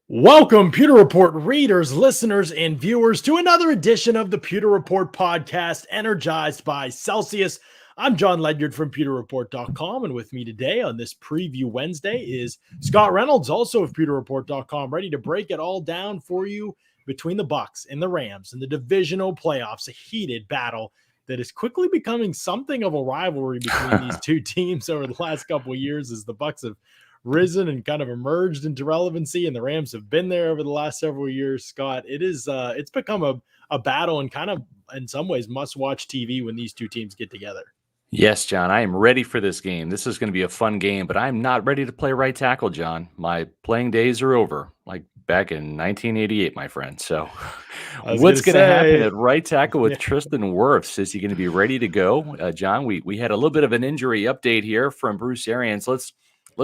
Welcome, Pewter Report readers, listeners, and viewers, to another edition of the Pewter Report podcast, energized by Celsius. I'm John Ledyard from pewterreport.com, and with me today on this preview Wednesday is Scott Reynolds, also of pewterreport.com, ready to break it all down for you between the Bucs and the Rams in the divisional playoffs, a heated battle that is quickly becoming something of a rivalry between these two teams over the last couple of years as the Bucs have risen and kind of emerged into relevancy, and the Rams have been there over the last several years. Scott, it's become a battle and kind of in some ways must-watch TV when these two teams get together. Yes, John, I am ready for this game. This is going to be a fun game, but I'm not ready to play right tackle, John. My playing days are over, like back in 1988, my friend. So what's going to happen at right tackle with Tristan Wirfs? Is he going to be ready to go? John, we had a little bit of an injury update here from Bruce Arians. Let's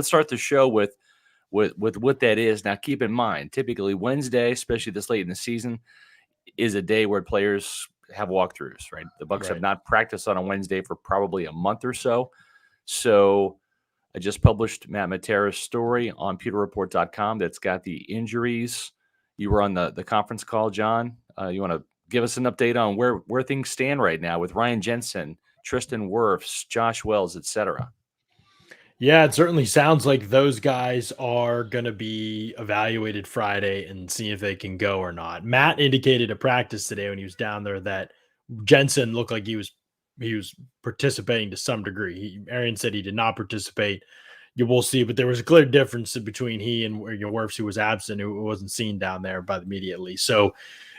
start the show with what that is. Now, keep in mind, typically Wednesday, especially this late in the season, is a day where players have walkthroughs, right? The Bucs have not practiced on a Wednesday for probably a month or so. So I just published Matt Matera's story on pewterreport.com that's got the injuries. You were on the conference call, John. You want to give us an update on where things stand right now with Ryan Jensen, Tristan Wirfs, Josh Wells, etc.? Yeah, it certainly sounds like those guys are going to be evaluated Friday and see if they can go or not. Matt indicated at practice today when he was down there that Jensen looked like he was participating to some degree. Arian said he did not participate. You will see, but there was a clear difference between he and Wirfs, who was absent, who wasn't seen down there by the media at least. So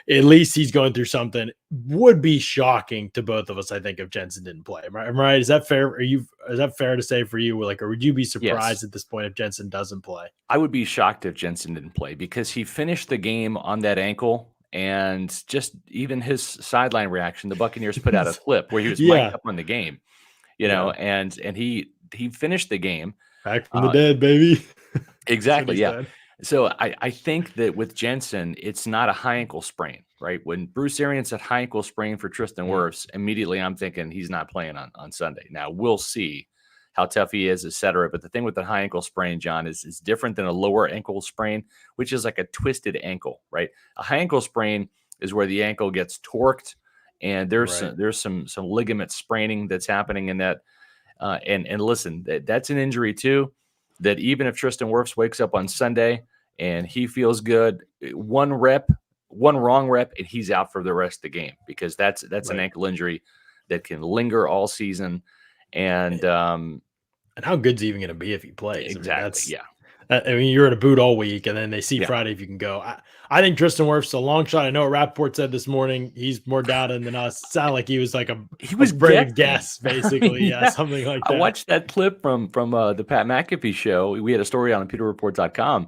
at least he's going through something. Would be shocking to both of us, I think, if Jensen didn't play. Am I right? Is that fair? Is that fair to say for you? Like, or would you be surprised at this point if Jensen doesn't play? I would be shocked if Jensen didn't play because he finished the game on that ankle, and just even his sideline reaction, the Buccaneers put out a clip where he was mic'd up on the game, and he finished the game. Back from the dead, baby. Exactly. Yeah. So I think that with Jensen, it's not a high ankle sprain, right? When Bruce Arians said high ankle sprain for Tristan Wirfs, immediately I'm thinking he's not playing on Sunday. Now we'll see how tough he is, et cetera. But the thing with the high ankle sprain, John, is different than a lower ankle sprain, which is like a twisted ankle, right? A high ankle sprain is where the ankle gets torqued, and there's some ligament spraining that's happening in that. And listen, that's an injury too, that even if Tristan Wirfs wakes up on Sunday and he feels good, one wrong rep, and he's out for the rest of the game, because that's an ankle injury that can linger all season. And how good's he even going to be if he plays? Exactly. I mean, you're at a boot all week, and then they see Friday if you can go. I think Tristan Wirfs a long shot. I know what Rappaport said this morning. He's more doubted than us. It sounded like he was like a brave guess, basically. Something like that. I watched that clip from the Pat McAfee show. We had a story on pewterreport.com,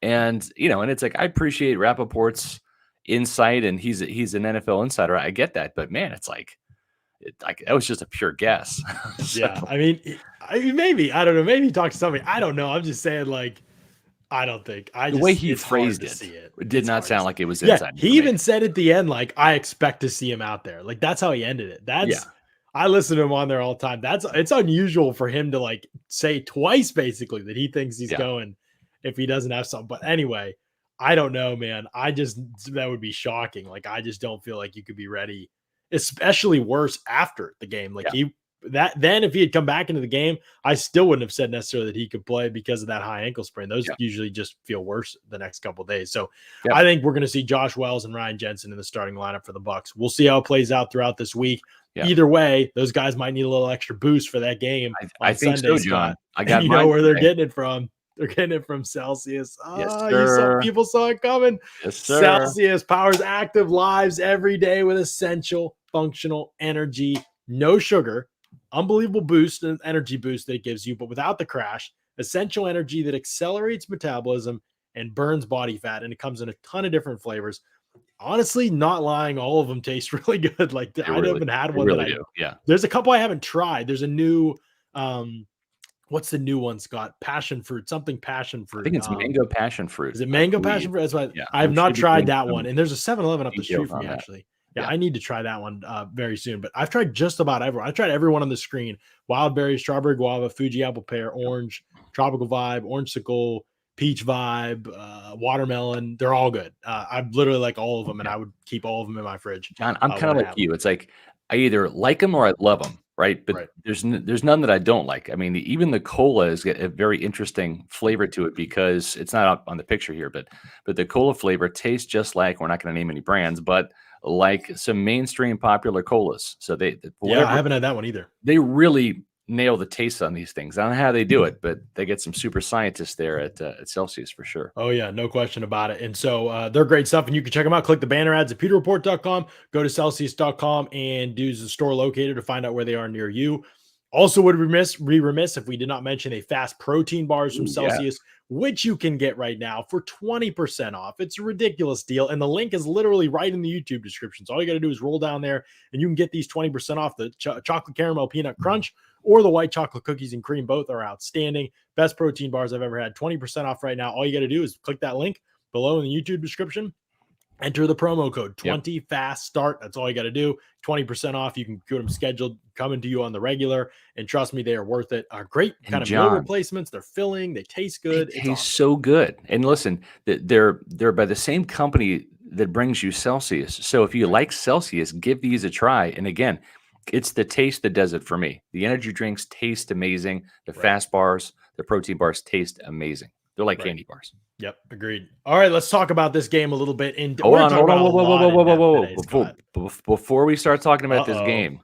and and it's like, I appreciate Rappaport's insight, and he's an NFL insider. I get that, but man, it's like that was just a pure guess. I mean, maybe, I don't know. Maybe he talked to somebody. I don't know. I'm just saying, like, I don't think. The way he phrased it did not sound like it was inside. He even said at the end, like, I expect to see him out there. Like, that's how he ended it. I listen to him on there all the time. It's unusual for him to like say twice basically that he thinks he's going if he doesn't have something. But anyway, I don't know, man. That would be shocking. Like, I just don't feel like you could be ready, especially worse after the game. Like then if he had come back into the game, I still wouldn't have said necessarily that he could play because of that high ankle sprain. Those usually just feel worse the next couple of days. So I think we're going to see Josh Wells and Ryan Jensen in the starting lineup for the Bucs. We'll see how it plays out throughout this week. Either way, those guys might need a little extra boost for that game. I think Sunday, so, John. I got where they're getting it from. They're getting it from Celsius. People saw it coming. Yes, sir. Celsius powers active lives every day with essential functional energy. No sugar. Unbelievable boost and energy boost that it gives you, but without the crash. Essential energy that accelerates metabolism and burns body fat. And it comes in a ton of different flavors. Honestly, not lying, all of them taste really good. Like, I haven't had one. There's a couple I haven't tried. There's a new what's the new one, Scott? Passion fruit, something passion fruit. I think it's mango passion fruit. Is it mango passion fruit? That's what I have not tried that one. And there's a 7-Eleven up the street from me, actually. Yeah, I need to try that one very soon. But I've tried just about everyone. I tried everyone on the screen: wild berry, strawberry guava, Fuji apple pear, orange, tropical vibe, orange sickle, peach vibe, watermelon. They're all good. I literally like all of them, and I would keep all of them in my fridge. John, I'm kind when of I like have you. them. It's like I either like them or I love them, right? But Right. there's none that I don't like. I mean, even the cola has got a very interesting flavor to it because it's not up on the picture here, but the cola flavor tastes just like, we're not going to name any brands, but like some mainstream popular colas. So they, for Yeah, I whatever, haven't had that one either. they really nail the taste on these things. I don't know how they do it, but they get some super scientists there at Celsius for sure. Oh, yeah, no question about it. And so they're great stuff, and you can check them out. Click the banner ads at pewterreport.com, go to Celsius.com, and use the store locator to find out where they are near you. Also, would be remiss if we did not mention a fast protein bars from Ooh, yeah. Celsius, which you can get right now for 20% off. It's a ridiculous deal, and the link is literally right in the YouTube description. So all you got to do is roll down there, and you can get these 20% off the chocolate caramel peanut crunch or the white chocolate cookies and cream. Both are outstanding. Best protein bars I've ever had. 20% off right now. All you got to do is click that link below in the YouTube description. Enter the promo code 20 fast start. That's all you got to do. 20% off. You can get them scheduled, coming to you on the regular. And trust me, they are worth it. Are great kind of meal replacements. They're filling. They taste good. They taste so good. And listen, they're by the same company that brings you Celsius. So if you like Celsius, give these a try. And again, it's the taste that does it for me. The energy drinks taste amazing. The fast bars, the protein bars taste amazing. They're like candy bars. Yep, agreed. All right, let's talk about this game a little bit. Hold on. Whoa. Before we start talking about this game,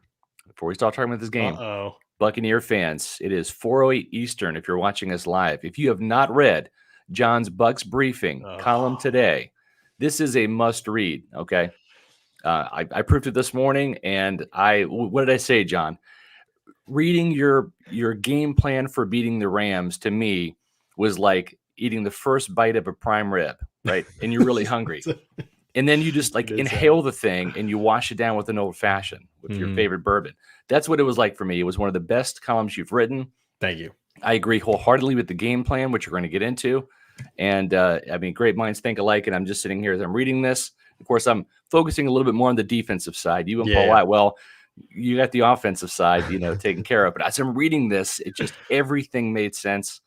Buccaneer fans, it is 4:08 Eastern if you're watching us live. If you have not read John's Bucs briefing column today, this is a must read, okay? I proved it this morning, and what did I say, John? Reading your game plan for beating the Rams to me was like eating the first bite of a prime rib, right? And you're really hungry. And then you just like inhale the thing and you wash it down with an old fashioned with your favorite bourbon. That's what it was like for me. It was one of the best columns you've written. Thank you. I agree wholeheartedly with the game plan, which we're going to get into. And I mean, great minds think alike. And I'm just sitting here as I'm reading this. Of course, I'm focusing a little bit more on the defensive side. You and Paul, well, you got the offensive side, taken care of. But as I'm reading this, it just everything made sense.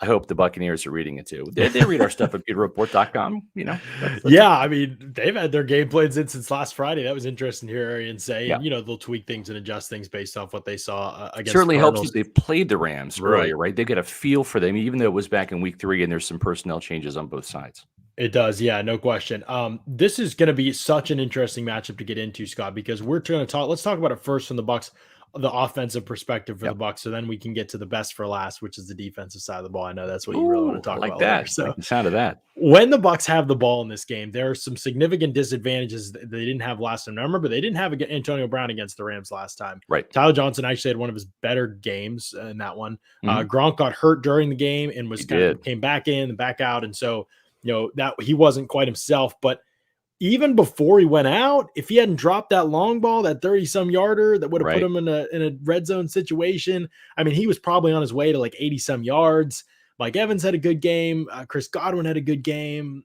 I hope the Buccaneers are reading it too. They read our stuff at pewterreport.com. I mean, they've had their game plans in since last Friday. That was interesting to hear Arians say. And, they'll tweak things and adjust things based off what they saw against. Certainly helps that they've played the Rams earlier, right? They get a feel for them, even though it was back in week 3 and there's some personnel changes on both sides. It does, yeah, no question. This is going to be such an interesting matchup to get into, Scott, because we're going to talk. Let's talk about it first from the Bucs, the offensive perspective for the Bucs, so then we can get to the best for last, which is the defensive side of the ball. I know that's what you really want to talk about. That. So like the sound of that. When the Bucs have the ball in this game, there are some significant disadvantages that they didn't have last time. Now, remember, they didn't have Antonio Brown against the Rams last time. Right. Tyler Johnson actually had one of his better games in that one. Gronk got hurt during the game and came back in and back out, and so that he wasn't quite himself. But even before he went out, if he hadn't dropped that long ball, that 30-some yarder that would have put him in a red zone situation, I mean, he was probably on his way to like 80-some yards. Mike Evans had a good game. Chris Godwin had a good game.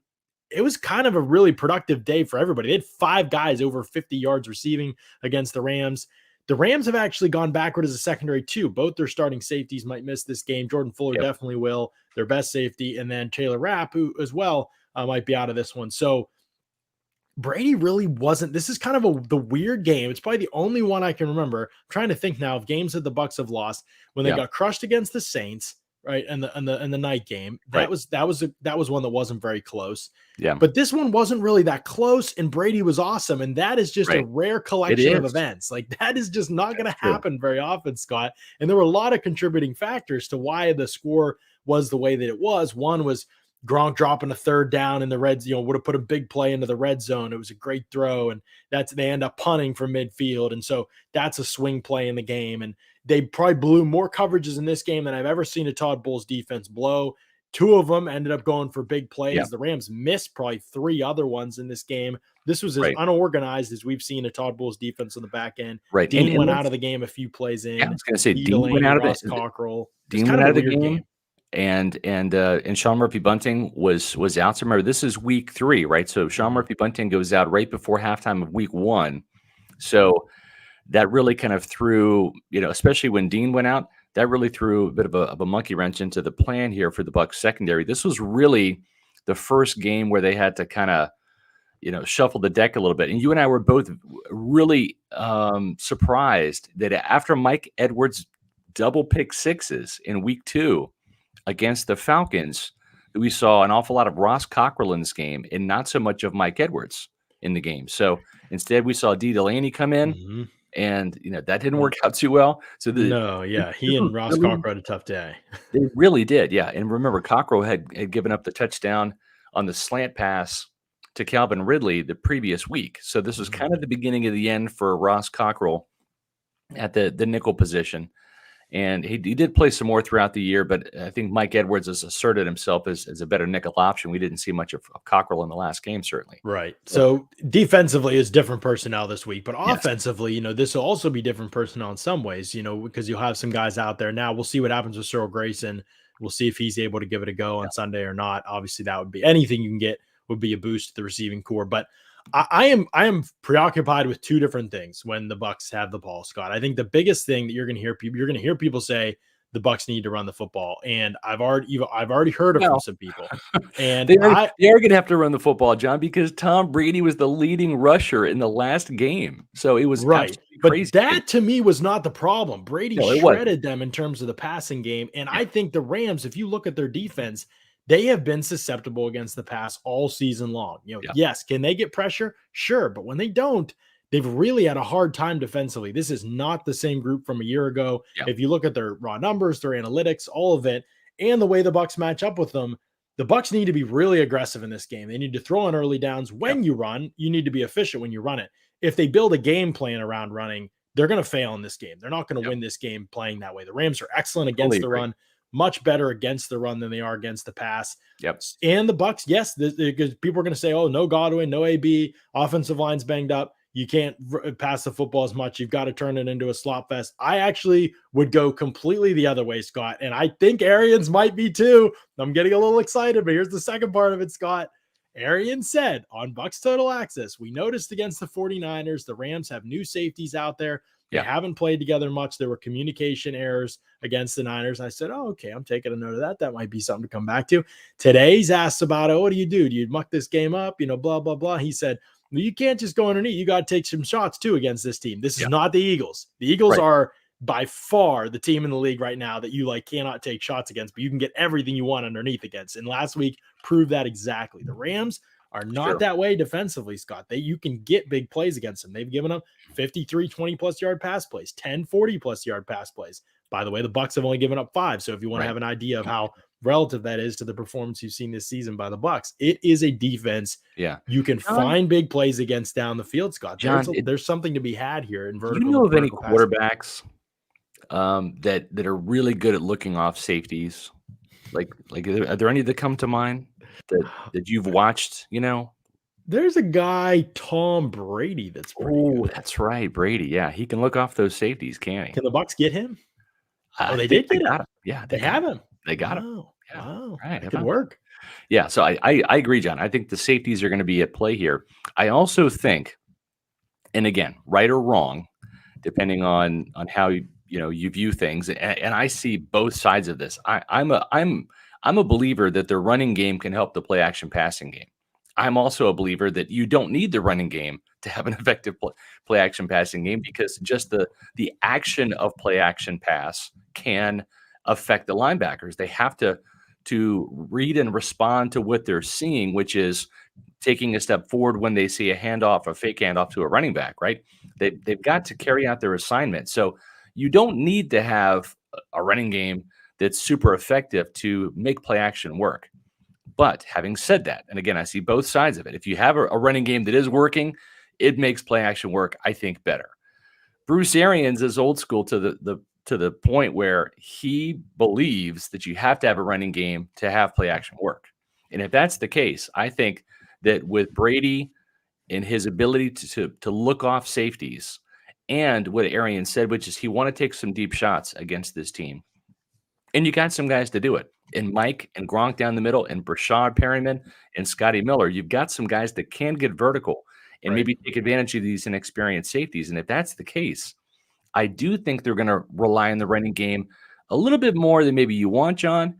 It was kind of a really productive day for everybody. They had 5 guys over 50 yards receiving against the Rams. The Rams have actually gone backward as a secondary too. Both their starting safeties might miss this game. Jordan Fuller definitely will, their best safety, and then Taylor Rapp, who as well might be out of this one. So Brady really wasn't. This is kind of the weird game. It's probably the only one I can remember. I'm trying to think now of games that the Bucs have lost when they got crushed against the Saints, right? And the night game. That was one that wasn't very close. Yeah. But this one wasn't really that close, and Brady was awesome. And that is just a rare collection of events. Like that is just not going to happen very often, Scott. And there were a lot of contributing factors to why the score was the way that it was. One was Gronk dropping a third down in the red, would have put a big play into the red zone. It was a great throw, and they end up punting from midfield. And so that's a swing play in the game. And they probably blew more coverages in this game than I've ever seen a Todd Bowles defense blow. 2 of them ended up going for big plays. Yeah. The Rams missed probably 3 other ones in this game. This was as unorganized as we've seen a Todd Bowles defense on the back end. Right. Dean went out of the game a few plays in. Yeah, I was going to say Dean went out of it. Cockrell. Dean went out of the game. And Sean Murphy-Bunting was out. So remember, this is week 3, right? So Sean Murphy-Bunting goes out right before halftime of week 1. So that really kind of threw, especially when Dean went out, that really threw a bit of a monkey wrench into the plan here for the Bucs secondary. This was really the first game where they had to kind of, shuffle the deck a little bit. And you and I were both really surprised that after Mike Edwards' double pick sixes in week 2 against the Falcons, we saw an awful lot of Ross Cockrell in this game and not so much of Mike Edwards in the game. So instead, we saw D. Delaney come in, and that didn't work out too well. So he and Ross Cockrell had a tough day. They really did, yeah. And remember, Cockrell had given up the touchdown on the slant pass to Calvin Ridley the previous week. So this was kind of the beginning of the end for Ross Cockrell at the nickel position. And he did play some more throughout the year, but I think Mike Edwards has asserted himself as a better nickel option. We didn't see much of Cockrell in the last game, certainly. Right. So defensively is different personnel this week, but offensively, this will also be different personnel in some ways, because you'll have some guys out there. Now we'll see what happens with Cyril Grayson. We'll see if he's able to give it a go on Sunday or not. Obviously, that would be anything you can get would be a boost to the receiving core. But I am preoccupied with two different things when the Bucs have the ball, Scott. I think the biggest thing that you're going to hear people say the Bucs need to run the football, and I've already heard it from some people. And they are going to have to run the football, John, because Tom Brady was the leading rusher in the last game, so it was right. But crazy. That to me was not the problem. Brady shredded them in terms of the passing game, and I think the Rams, if you look at their defense, they have been susceptible against the pass all season long. Yes, can they get pressure? Sure. But when they don't, they've really had a hard time defensively. This is not the same group from a year ago. If you look at their raw numbers, their analytics, all of it, and the way the Bucs match up with them, the Bucs need to be really aggressive in this game. They need to throw on early downs. When you run, you need to be efficient when you run it. If they build a game plan around running, they're going to fail in this game. They're not going to win this game playing that way. The Rams are excellent against the run. Much better against the run than they are against the pass. And the Bucs, yes, because people are going to say, oh, no Godwin, no AB, offensive line's banged up. You can't pass the football as much. You've got to turn it into a slot fest. I actually would go completely the other way, Scott. And I think Arians might be too. I'm getting a little excited, but here's the second part of it, Scott. Arians said on Bucs Total Access, we noticed against the 49ers, the Rams have new safeties out there. They haven't played together much. There were communication errors against the Niners. I said, oh, okay, I'm taking a note of that. That might be something to come back to. Today, he's asked about, what do? Do you muck this game up? Blah, blah, blah. He said, well, you can't just go underneath. You got to take some shots, too, against this team. This is not the Eagles. The Eagles are by far the team in the league right now that you cannot take shots against, but you can get everything you want underneath against. And last week proved that exactly. The Rams are not that way defensively, Scott. You can get big plays against them. They've given up 53 20-plus yard pass plays, 10 40-plus yard pass plays. By the way, the Bucs have only given up 5. So if you want to have an idea of how relative that is to the performance you've seen this season by the Bucs, it is a defense you can find big plays against down the field, Scott. There's something to be had here in vertical. Do you know of any quarterbacks that are really good at looking off safeties? Like are there any that come to mind that you've watched, There's a guy, Tom Brady, that's pretty good. That's right, Brady. Yeah, he can look off those safeties, can't he? Can the Bucs get him? They did get him. Yeah, they have him. They got him. Yeah. Wow, right, that could work. Yeah, so I agree, John. I think the safeties are going to be at play here. I also think, and again, right or wrong, depending on how you view things, and I see both sides of this. I'm a believer that the running game can help the play action passing game. I'm also a believer that you don't need the running game to have an effective play action passing game, because just the action of play action pass can affect the linebackers. They have to read and respond to what they're seeing, which is taking a step forward when they see a handoff, a fake handoff to a running back, right? They've got to carry out their assignment. So you don't need to have a running game that's super effective to make play action work. But having said that, and again, I see both sides of it. If you have a running game that is working, it makes play action work, I think, better. Bruce Arians is old school to the point where he believes that you have to have a running game to have play action work. And if that's the case, I think that with Brady and his ability to look off safeties, and what Arians said, which is he want to take some deep shots against this team, and you got some guys to do it. And Mike and Gronk down the middle, and Brashad Perryman and Scotty Miller. You've got some guys that can get vertical and maybe take advantage of these inexperienced safeties. And if that's the case, I do think they're going to rely on the running game a little bit more than maybe you want, John.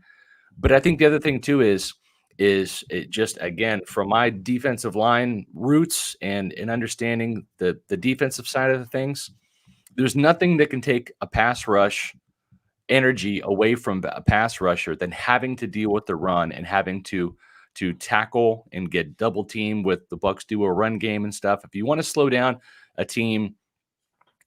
But I think the other thing too is it just, again, from my defensive line roots and understanding the defensive side of the things, there's nothing that can take a pass rush energy away from a pass rusher than having to deal with the run and having to tackle and get double teamed with the Bucs do a run game and stuff. If you want to slow down a team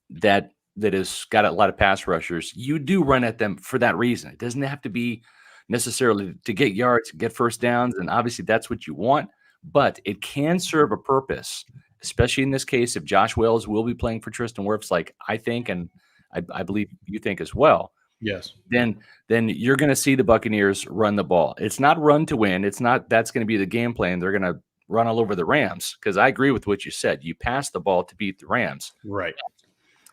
that has got a lot of pass rushers, you do run at them for that reason. It doesn't have to be necessarily to get yards, get first downs, and obviously that's what you want, but it can serve a purpose, especially in this case if Josh Wells will be playing for Tristan Wirfs, like I think, and I believe you think as well. Yes. Then you're going to see the Buccaneers run the ball. It's not run to win. It's not that's going to be the game plan. They're going to run all over the Rams, because I agree with what you said. You pass the ball to beat the Rams. Right.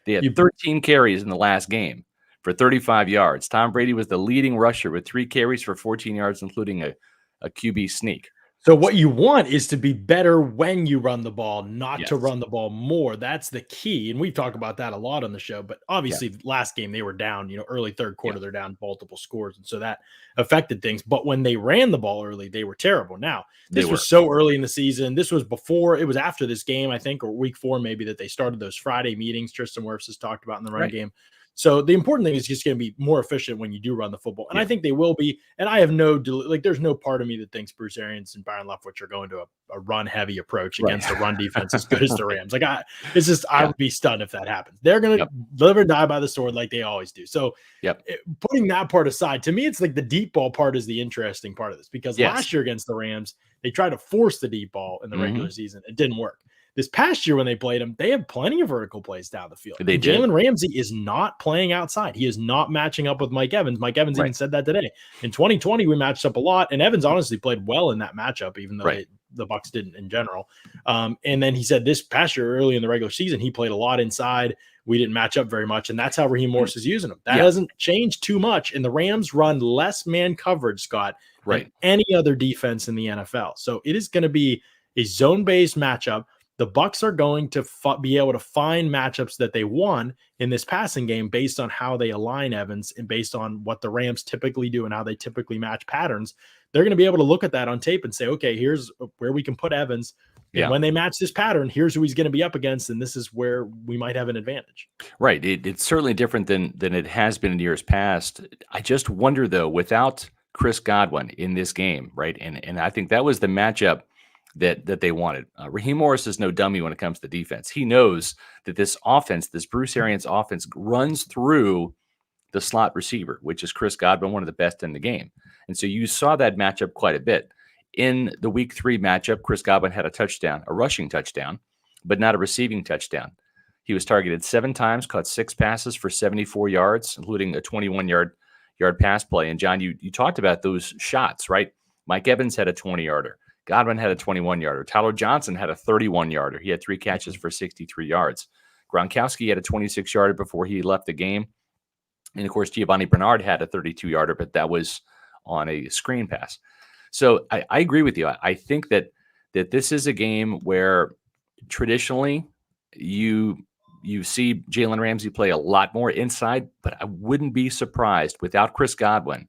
They had 13 carries in the last game for 35 yards. Tom Brady was the leading rusher with 3 carries for 14 yards, including a QB sneak. So what you want is to be better when you run the ball, not to Yes. run the ball more. That's the key. And we've talked about that a lot on the show, but obviously last game they were down, early third quarter, they're down multiple scores. And so that affected things. But when they ran the ball early, they were terrible. Now, this was so early in the season. This was it was after this game, I think, or week 4, maybe, that they started those Friday meetings Tristan Wirfs has talked about in the run game. So the important thing is just going to be more efficient when you do run the football. And I think they will be. And I have there's no part of me that thinks Bruce Arians and Byron Leftwich are going to a run heavy approach against a run defense as good as the Rams. I would be stunned if that happens. They're going to live or die by the sword like they always do. So putting that part aside, to me, it's like the deep ball part is the interesting part of this, because last year against the Rams, they tried to force the deep ball in the regular season. It didn't work. This past year when they played him, they have plenty of vertical plays down the field. Jalen Ramsey is not playing outside. He is not matching up with Mike Evans. Mike Evans even said that today. In 2020, we matched up a lot, and Evans honestly played well in that matchup, even though the Bucs didn't in general. And then he said this past year, early in the regular season, he played a lot inside. We didn't match up very much, and that's how Raheem Morris is using him. That hasn't changed too much, and the Rams run less man coverage, Scott, than any other defense in the NFL. So it is going to be a zone-based matchup. The Bucs are going to be able to find matchups that they won in this passing game based on how they align Evans and based on what the Rams typically do and how they typically match patterns. They're going to be able to look at that on tape and say, okay, here's where we can put Evans. And when they match this pattern, here's who he's going to be up against, and this is where we might have an advantage. Right. It's certainly different than it has been in years past. I just wonder, though, without Chris Godwin in this game, right? And I think that was the matchup that they wanted. Raheem Morris is no dummy when it comes to defense. He knows that this offense, this Bruce Arians offense, runs through the slot receiver, which is Chris Godwin, one of the best in the game. And so you saw that matchup quite a bit. In the week 3 matchup, Chris Godwin had a rushing touchdown, but not a receiving touchdown. He was targeted 7 times, caught 6 passes for 74 yards, including a 21-yard pass play. And John, you talked about those shots, right? Mike Evans had a 20-yarder. Godwin had a 21-yarder. Tyler Johnson had a 31-yarder. He had 3 catches for 63 yards. Gronkowski had a 26-yarder before he left the game. And, of course, Giovanni Bernard had a 32-yarder, but that was on a screen pass. So I agree with you. I think that this is a game where traditionally you see Jalen Ramsey play a lot more inside, but I wouldn't be surprised without Chris Godwin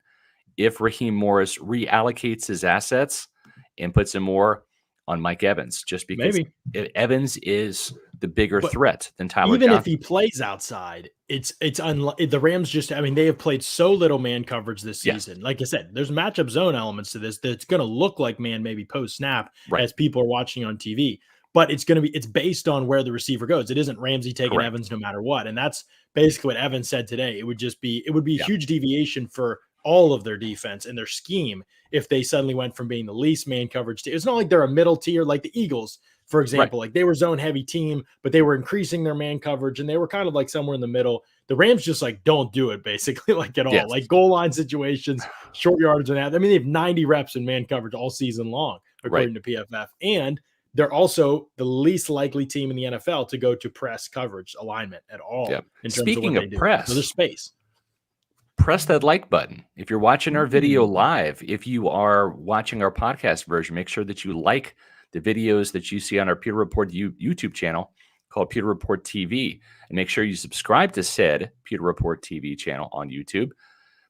if Raheem Morris reallocates his assets and puts him more on Mike Evans, just because Evans is the bigger threat than Tyler Even Johnson. If he plays outside, the Rams they have played so little man coverage this season. Like I said, there's matchup zone elements to this that's going to look like man maybe post snap as people are watching on TV, but it's based on where the receiver goes. It isn't Ramsey taking Evans no matter what. And that's basically what Evans said today. It would be a huge deviation for all of their defense and their scheme if they suddenly went from being the least man coverage team. It's not like they're a middle tier like the Eagles, for example. Like they were zone heavy team, but they were increasing their man coverage and they were kind of like somewhere in the middle. The Rams just don't do it basically at all. Like goal line situations, short yardage and that. I mean, they have 90 reps in man coverage all season long, according to PFF. And they're also the least likely team in the NFL to go to press coverage alignment at all. In terms Speaking of of press, so there's space. Press that like button. If you're watching our video live, if you are watching our podcast version, make sure that you like the videos that you see on our Pewter Report YouTube channel called Pewter Report TV. And make sure you subscribe to said Pewter Report TV channel on YouTube.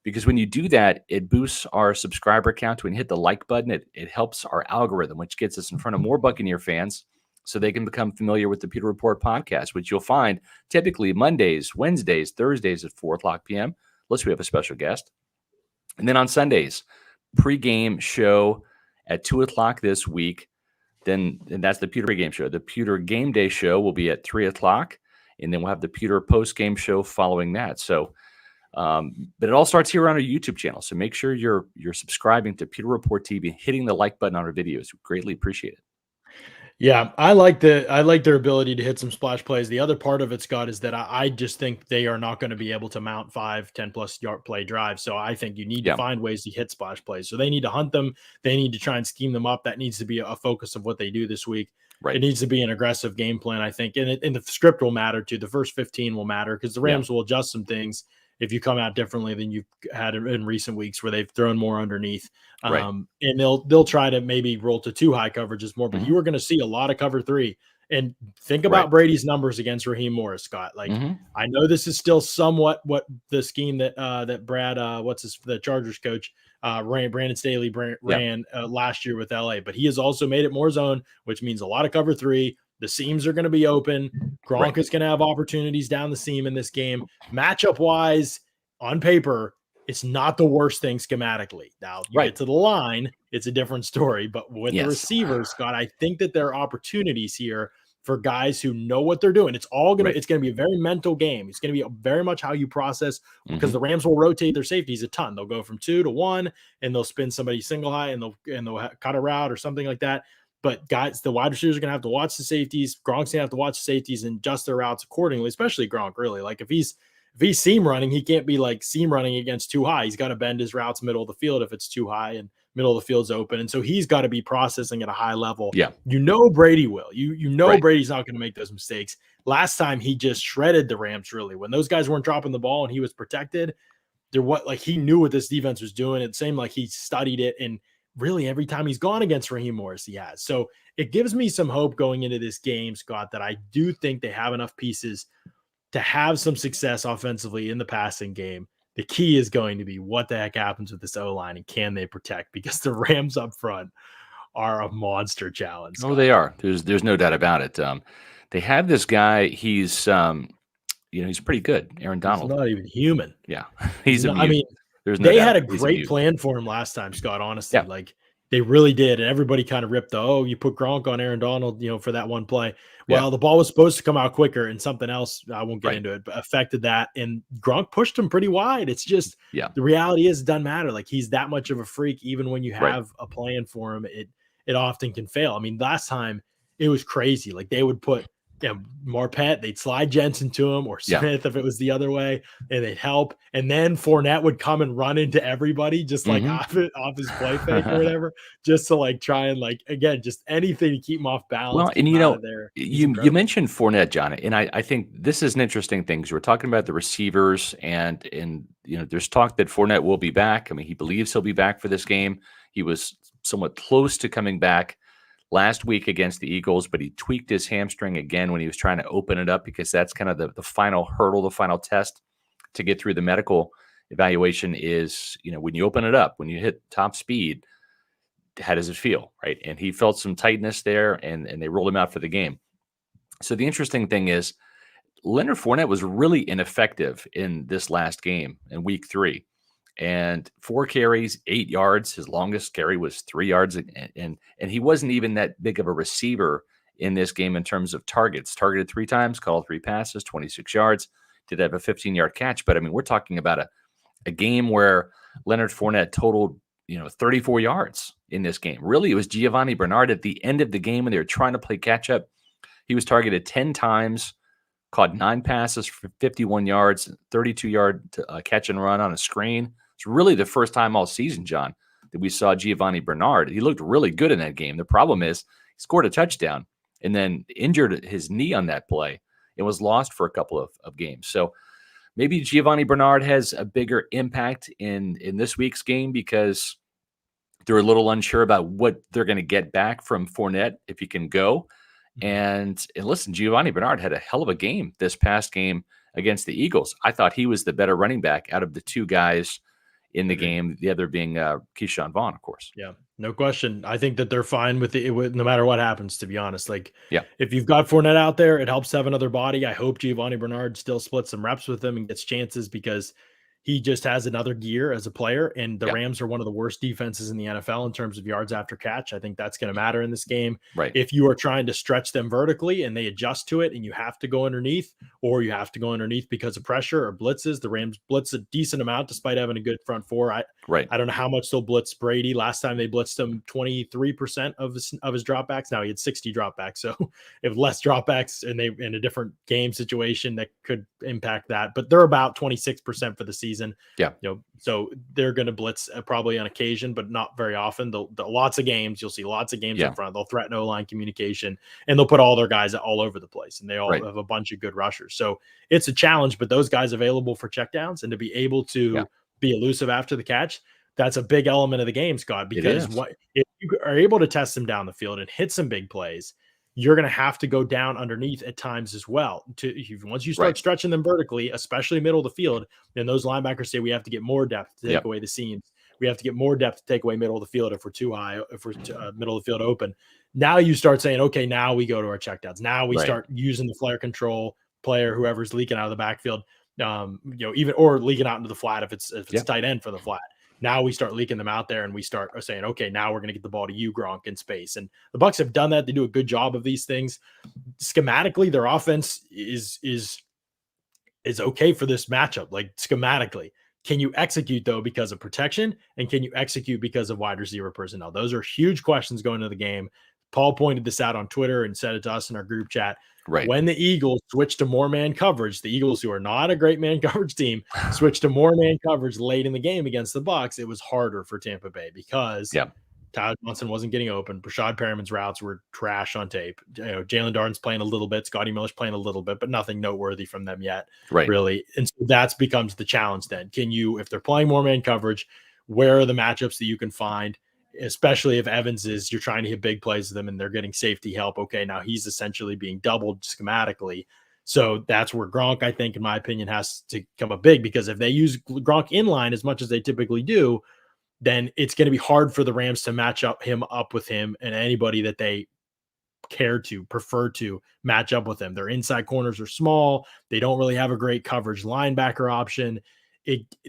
because when you do that, it boosts our subscriber count. When you hit the like button, it helps our algorithm, which gets us in front of more Buccaneer fans so they can become familiar with the Pewter Report podcast, which you'll find typically Mondays, Wednesdays, Thursdays at 4 o'clock p.m., unless we have a special guest. And then on Sundays, pregame show at 2 o'clock this week. And that's the Pewter pregame show. The Pewter game day show will be at 3 o'clock. And then we'll have the Pewter postgame show following that. So, but it all starts here on our YouTube channel. So make sure you're subscribing to Pewter Report TV, hitting the like button on our videos. We greatly appreciate it. Yeah, I like their ability to hit some splash plays. The other part of it, Scott, is that I just think they are not going to be able to mount 5-10+ yard play drives. So I think you need to find ways to hit splash plays. So they need to hunt them. They need to try and scheme them up. That needs to be a focus of what they do this week. Right. It needs to be an aggressive game plan, I think. And the script will matter too. The first 15 will matter because the Rams will adjust some things if you come out differently than you've had in recent weeks where they've thrown more underneath. And they'll try to maybe roll to 2 high coverages more, but you are going to see a lot of cover 3. And think about Brady's numbers against Raheem Morris, Scott. Like I know this is still somewhat what the scheme that that Brad, the Chargers coach, Brandon Staley ran last year with LA, but he has also made it more zone, which means a lot of cover 3. The seams are going to be open. Gronk is going to have opportunities down the seam in this game. Matchup wise, on paper, it's not the worst thing schematically. Now, you get to the line, it's a different story. But with the receivers, Scott, I think that there are opportunities here for guys who know what they're doing. It's all going to it's going to be a very mental game. It's going to be very much how you process because the Rams will rotate their safeties a ton. They'll go from 2 to 1 and they'll spin somebody single high and they'll cut a route or something like that. But guys, the wide receivers are going to have to watch the safeties. Gronk's going to have to watch the safeties and adjust their routes accordingly, especially Gronk, really. Like if he's seam running, he can't be like seam running against too high. He's got to bend his routes middle of the field if it's too high and middle of the field's open. And so he's got to be processing at a high level. Yeah. You know Brady will. You know Brady's not going to make those mistakes. Last time he just shredded the Rams, really. When those guys weren't dropping the ball and he was protected, he knew what this defense was doing. It seemed like he studied it, and really every time he's gone against Raheem Morris, he has. So it gives me some hope going into this game, Scott, that I do think they have enough pieces to have some success offensively in the passing game. The key is going to be what the heck happens with this O-line and can they protect, because the Rams up front are a monster challenge, Scott. Oh, they are. There's no doubt about it. They have this guy. He's he's pretty good. Aaron Donald. He's not even human. Yeah. They had a great plan for him last time, Scott, honestly. Like they really did. And everybody kind of ripped you put Gronk on Aaron Donald, for that one play. Well, the ball was supposed to come out quicker, and something else, I won't get into it, but affected that. And Gronk pushed him pretty wide. It's just the reality is it doesn't matter. Like he's that much of a freak. Even when you have a plan for him, it often can fail. I mean, last time it was crazy. Like they would put Marpet, they'd slide Jensen to him, or Smith if it was the other way, and they'd help. And then Fournette would come and run into everybody, just like off his play fake or whatever, just to like try and again, just anything to keep him off balance. Well, and you mentioned Fournette, John, and I think this is an interesting thing. We're talking about the receivers, and there's talk that Fournette will be back. I mean, he believes he'll be back for this game. He was somewhat close to coming back last week against the Eagles, but he tweaked his hamstring again when he was trying to open it up, because that's kind of the final hurdle, the final test to get through the medical evaluation is, when you open it up, when you hit top speed, how does it feel, right? And he felt some tightness there, and they rolled him out for the game. So the interesting thing is Leonard Fournette was really ineffective in this last game in week 3. And 4 carries, 8 yards. His longest carry was 3 yards. And he wasn't even that big of a receiver in this game in terms of targets. Targeted 3 times, called 3 passes, 26 yards. Did have a 15-yard catch. But, I mean, we're talking about a game where Leonard Fournette totaled, 34 yards in this game. Really, it was Giovanni Bernard at the end of the game when they were trying to play catch-up. He was targeted 10 times, caught 9 passes for 51 yards, 32-yard catch and run on a screen. It's really the first time all season, John, that we saw Giovanni Bernard. He looked really good in that game. The problem is he scored a touchdown and then injured his knee on that play and was lost for a couple of games. So maybe Giovanni Bernard has a bigger impact in this week's game because they're a little unsure about what they're going to get back from Fournette if he can go. And listen, Giovanni Bernard had a hell of a game this past game against the Eagles. I thought he was the better running back out of the 2 guys in the game. The other being Keyshawn Vaughn, of course. Yeah, no question. I think that they're fine with it no matter what happens, to be honest. Like, Yeah. if you've got Fournette out there, it helps to have another body. I hope Giovanni Bernard still splits some reps with him and gets chances because he just has another gear as a player. And the Rams are one of the worst defenses in the NFL in terms of yards after catch. I think that's going to matter in this game. Right. If you are trying to stretch them vertically and they adjust to it and you have to go underneath, or you have to go underneath because of pressure or blitzes, the Rams blitz a decent amount despite having a good front four. I don't know how much they'll blitz Brady. Last time they blitzed him 23% of his dropbacks. Now he had 60 dropbacks. So if less dropbacks and they in a different game situation, that could impact that. But they're about 26% for the season. Yeah. So they're going to blitz probably on occasion, but not very often. Lots of games, you'll see lots of games up front. They'll threaten O-line communication and they'll put all their guys all over the place, and they all have a bunch of good rushers. So it's a challenge, but those guys available for checkdowns and to be able to be elusive after the catch, that's a big element of the game, Scott, because if you are able to test them down the field and hit some big plays, you're going to have to go down underneath at times as well. Once you start stretching them vertically, especially middle of the field, then those linebackers say we have to get more depth to take away the seams. We have to get more depth to take away middle of the field if we're too high, if we're middle of the field open. Now you start saying, okay, now we go to our checkdowns. Now we start using the flare control player, whoever's leaking out of the backfield, even or leaking out into the flat if it's tight end for the flat. Now we start leaking them out there and we start saying, okay, now we're going to get the ball to you, Gronk, in space. And the Bucs have done that. They do a good job of these things. Schematically, their offense is okay for this matchup. Like, schematically, can you execute though because of protection, and can you execute because of wide receiver personnel? Those are huge questions going into the game. Paul pointed this out on Twitter and said it to us in our group chat. When the Eagles switch to more man coverage, the Eagles, who are not a great man coverage team, switched to more man coverage late in the game against the Bucs. It was harder for Tampa Bay because Tyler Johnson wasn't getting open. Brashad Perriman's routes were trash on tape. Jalen Darden's playing a little bit. Scotty Miller's playing a little bit, but nothing noteworthy from them yet, really. And so that becomes the challenge then. Can you, if they're playing more man coverage, where are the matchups that you can find? Especially if Evans you're trying to hit big plays with them and they're getting safety help. Okay, now he's essentially being doubled schematically. So that's where Gronk, I think, in my opinion, has to come up big, because if they use Gronk in line as much as they typically do, then it's going to be hard for the Rams to match up with him and anybody that they prefer to match up with him. Their inside corners are small. They don't really have a great coverage linebacker option.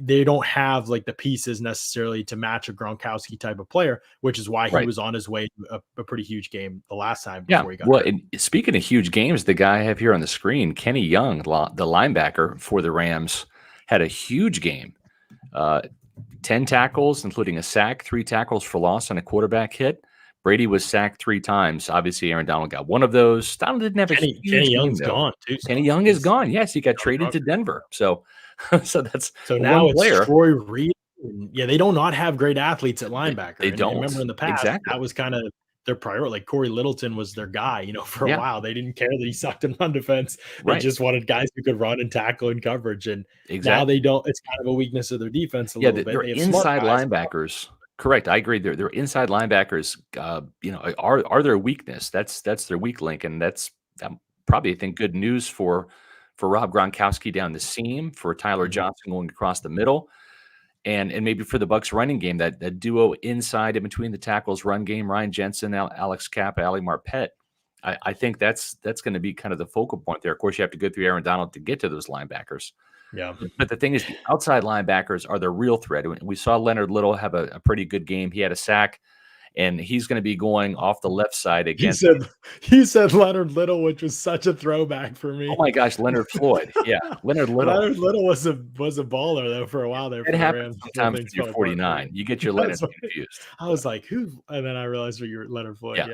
They don't have like the pieces necessarily to match a Gronkowski type of player, which is why he was on his way to a pretty huge game the last time before he got hurt. And speaking of huge games, the guy I have here on the screen, Kenny Young, the linebacker for the Rams, had a huge game. 10 tackles, including a sack, 3 tackles for loss, and a quarterback hit. Brady was sacked 3 times. Obviously, Aaron Donald got one of those. Donald didn't have a huge Kenny Young's game, gone too. Kenny Young is gone. Yes, he got traded to Denver. So now it's Troy Reed. Yeah, they do not have great athletes at linebacker. They don't. Remember in the past, that was kind of their priority. Like Corey Littleton was their guy, for a while. They didn't care that he sucked in run defense. They just wanted guys who could run and tackle in coverage. And now they don't. It's kind of a weakness of their defense a little bit. They're inside linebackers. Correct. I agree. They're inside linebackers. Are their weakness. That's their weak link, and that's probably, I think, good news for Rob Gronkowski down the seam, for Tyler Johnson going across the middle, and maybe for the Bucs running game, that duo inside in between the tackles, run game, Ryan Jensen, Alex Kapp, Ali Marpet. I think that's going to be kind of the focal point there. Of course, you have to go through Aaron Donald to get to those linebackers. Yeah. But the thing is, the outside linebackers are the real threat. We saw Leonard Little have a pretty good game. He had a sack, and he's going to be going off the left side again. He said Leonard Little, which was such a throwback for me. Oh my gosh, Leonard Floyd. Yeah, Leonard Little. Leonard Little was a baller though for a while there. It happens sometimes when you're 49. You get your Leonard confused. I was like, who? And then I realized you're Leonard Floyd.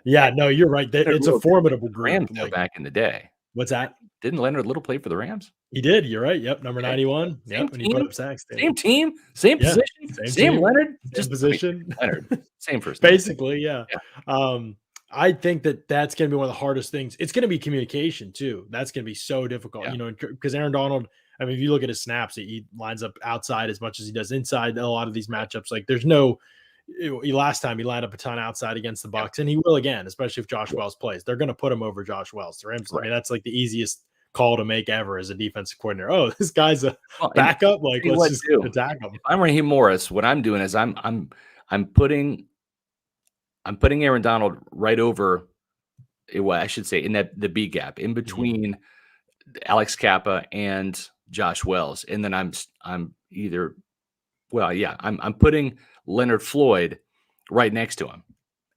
Yeah. No, you're right. It's a formidable group. Back in the day. What's that? Didn't Leonard Little play for the Rams? He did. You're right. Yep. Number 91. Yep. And he put up sacks. Same team, same position, same team, Leonard, just position. Leonard, same first name. Basically, yeah. I think that's going to be one of the hardest things. It's going to be communication too. That's going to be so difficult, because Aaron Donald, I mean, if you look at his snaps, he lines up outside as much as he does inside. A lot of these matchups, like last time he lined up a ton outside against the Bucs, and he will again, especially if Josh Wells plays. They're going to put him over Josh Wells. The Rams, I mean, that's like the easiest call to make ever as a defensive coordinator. Oh, this guy's a Well, and backup. Like, tell you let's what, just too, attack him. if I'm Raheem Morris, what I'm doing is I'm putting Aaron Donald right over. Well, I should say in the B gap in between Alex Kappa and Josh Wells, and then I'm either. Well, yeah, I'm putting Leonard Floyd right next to him,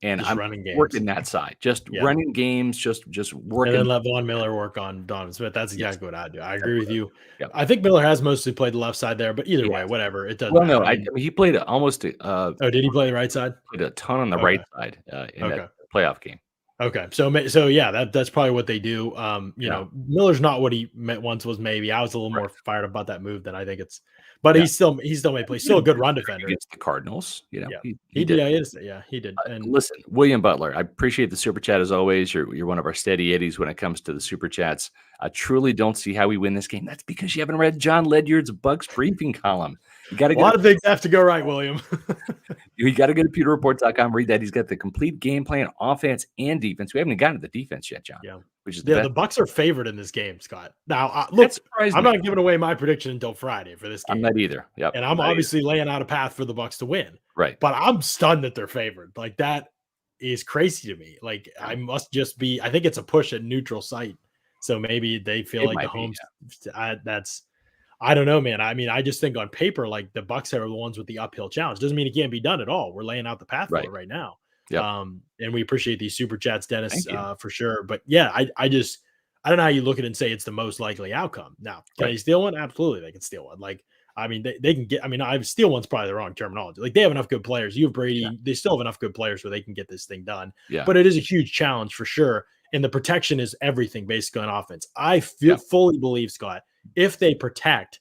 and Just I'm running games. working that side, just running games, just working. And then let Von Miller work on Donovan Smith. That's exactly what I do. I agree with you. Yep. I think Miller has mostly played the left side there, but either way, whatever. It doesn't Well, matter. no, I mean, he played almost. Oh, did he play the right side? Played a ton on the right side in that playoff game. Okay, so yeah, that's probably what they do. You know, Miller's not what he meant once was. Maybe I was a little more fired about that move than I think it's. But he still may play. Still a good run defender against the Cardinals. You know, he did. He did. And listen, William Butler, I appreciate the super chat as always. You're one of our steady eddies when it comes to the super chats. I truly don't see how we win this game. That's because you haven't read John Ledyard's Bucs briefing column. You got to. A lot of things have to go right, William. You got to go to pewterreport.com, read that. He's got the complete game plan, offense and defense. We haven't even gotten to the defense yet, John. Yeah. Which is the Bucs are favored in this game, Scott. Now, look, I'm not giving away my prediction until Friday for this game. I'm not either. Yep. And I'm obviously laying out a path for the Bucs to win. Right. But I'm stunned that they're favored. Like, that is crazy to me. Like, I must just be. I think it's a push at neutral site. So maybe they feel like the home. I don't know, man. I mean, I just think on paper, like the Bucs are the ones with the uphill challenge. Doesn't mean it can't be done at all. We're laying out the path for it right now. Yep. And we appreciate these super chats, Dennis, for sure. But yeah, I don't know how you look at it and say it's the most likely outcome. Now, can they steal one? Absolutely, they can steal one. Like, I mean, they can get. I mean, steal one's probably the wrong terminology. Like, they have enough good players. You have Brady. They still have enough good players where they can get this thing done. Yeah. But it is a huge challenge for sure. And the protection is everything basically on offense. I fully believe, Scott, if they protect,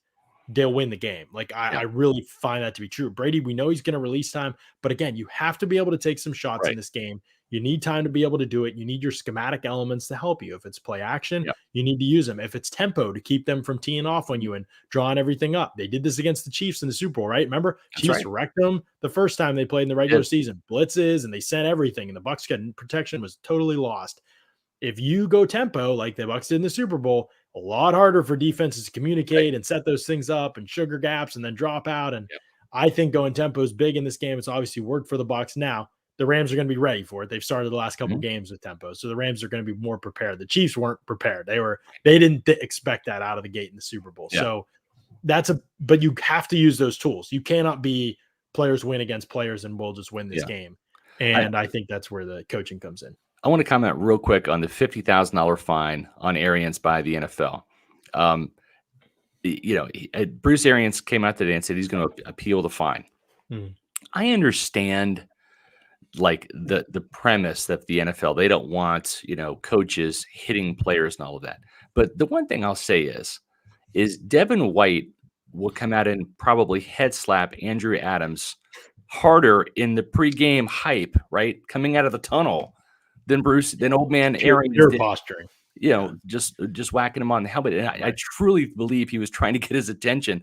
they'll win the game. Like, I really find that to be true. Brady, we know he's going to release time, but again, you have to be able to take some shots in this game. You need time to be able to do it. You need your schematic elements to help you. If it's play action, you need to use them. If it's tempo, to keep them from teeing off on you and drawing everything up. They did this against the Chiefs in the Super Bowl, right? Remember, Chiefs wrecked them the first time they played in the regular season. Blitzes, and they sent everything, and the Bucs getting protection was totally lost. If you go tempo like the Bucs did in the Super Bowl, a lot harder for defenses to communicate and set those things up and sugar gaps and then drop out. And I think going tempo is big in this game. It's obviously worked for the Bucs. Now the Rams are going to be ready for it. They've started the last couple games with tempo, so the Rams are going to be more prepared. The Chiefs weren't prepared. They didn't expect that out of the gate in the Super Bowl. So but you have to use those tools. You cannot be players win against players and we'll just win this game. And I think that's where the coaching comes in. I want to comment real quick on the $50,000 fine on Arians by the NFL. Bruce Arians came out today and said he's going to appeal the fine. I understand, like, the premise that the NFL, they don't want, coaches hitting players and all of that. But the one thing I'll say is Devin White will come out and probably head slap Andrew Adams harder in the pregame hype, right, coming out of the tunnel, than old man Arians did. Posturing. Just whacking him on the helmet. And I truly believe he was trying to get his attention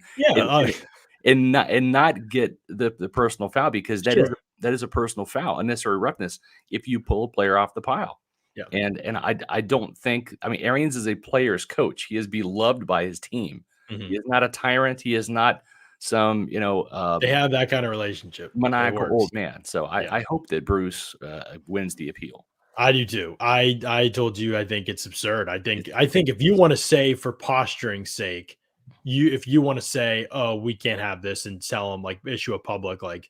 and not get the personal foul, because that is a personal foul, unnecessary roughness, if you pull a player off the pile. Yeah. And I don't think, Arians is a player's coach. He is beloved by his team. He is not a tyrant. He is not some, they have that kind of relationship. Maniacal old man. So I hope that Bruce wins the appeal. I do too. I told you, I think it's absurd. I think if you want to say, for posturing's sake, if you want to say, oh, we can't have this, and tell him, like, issue a public, like,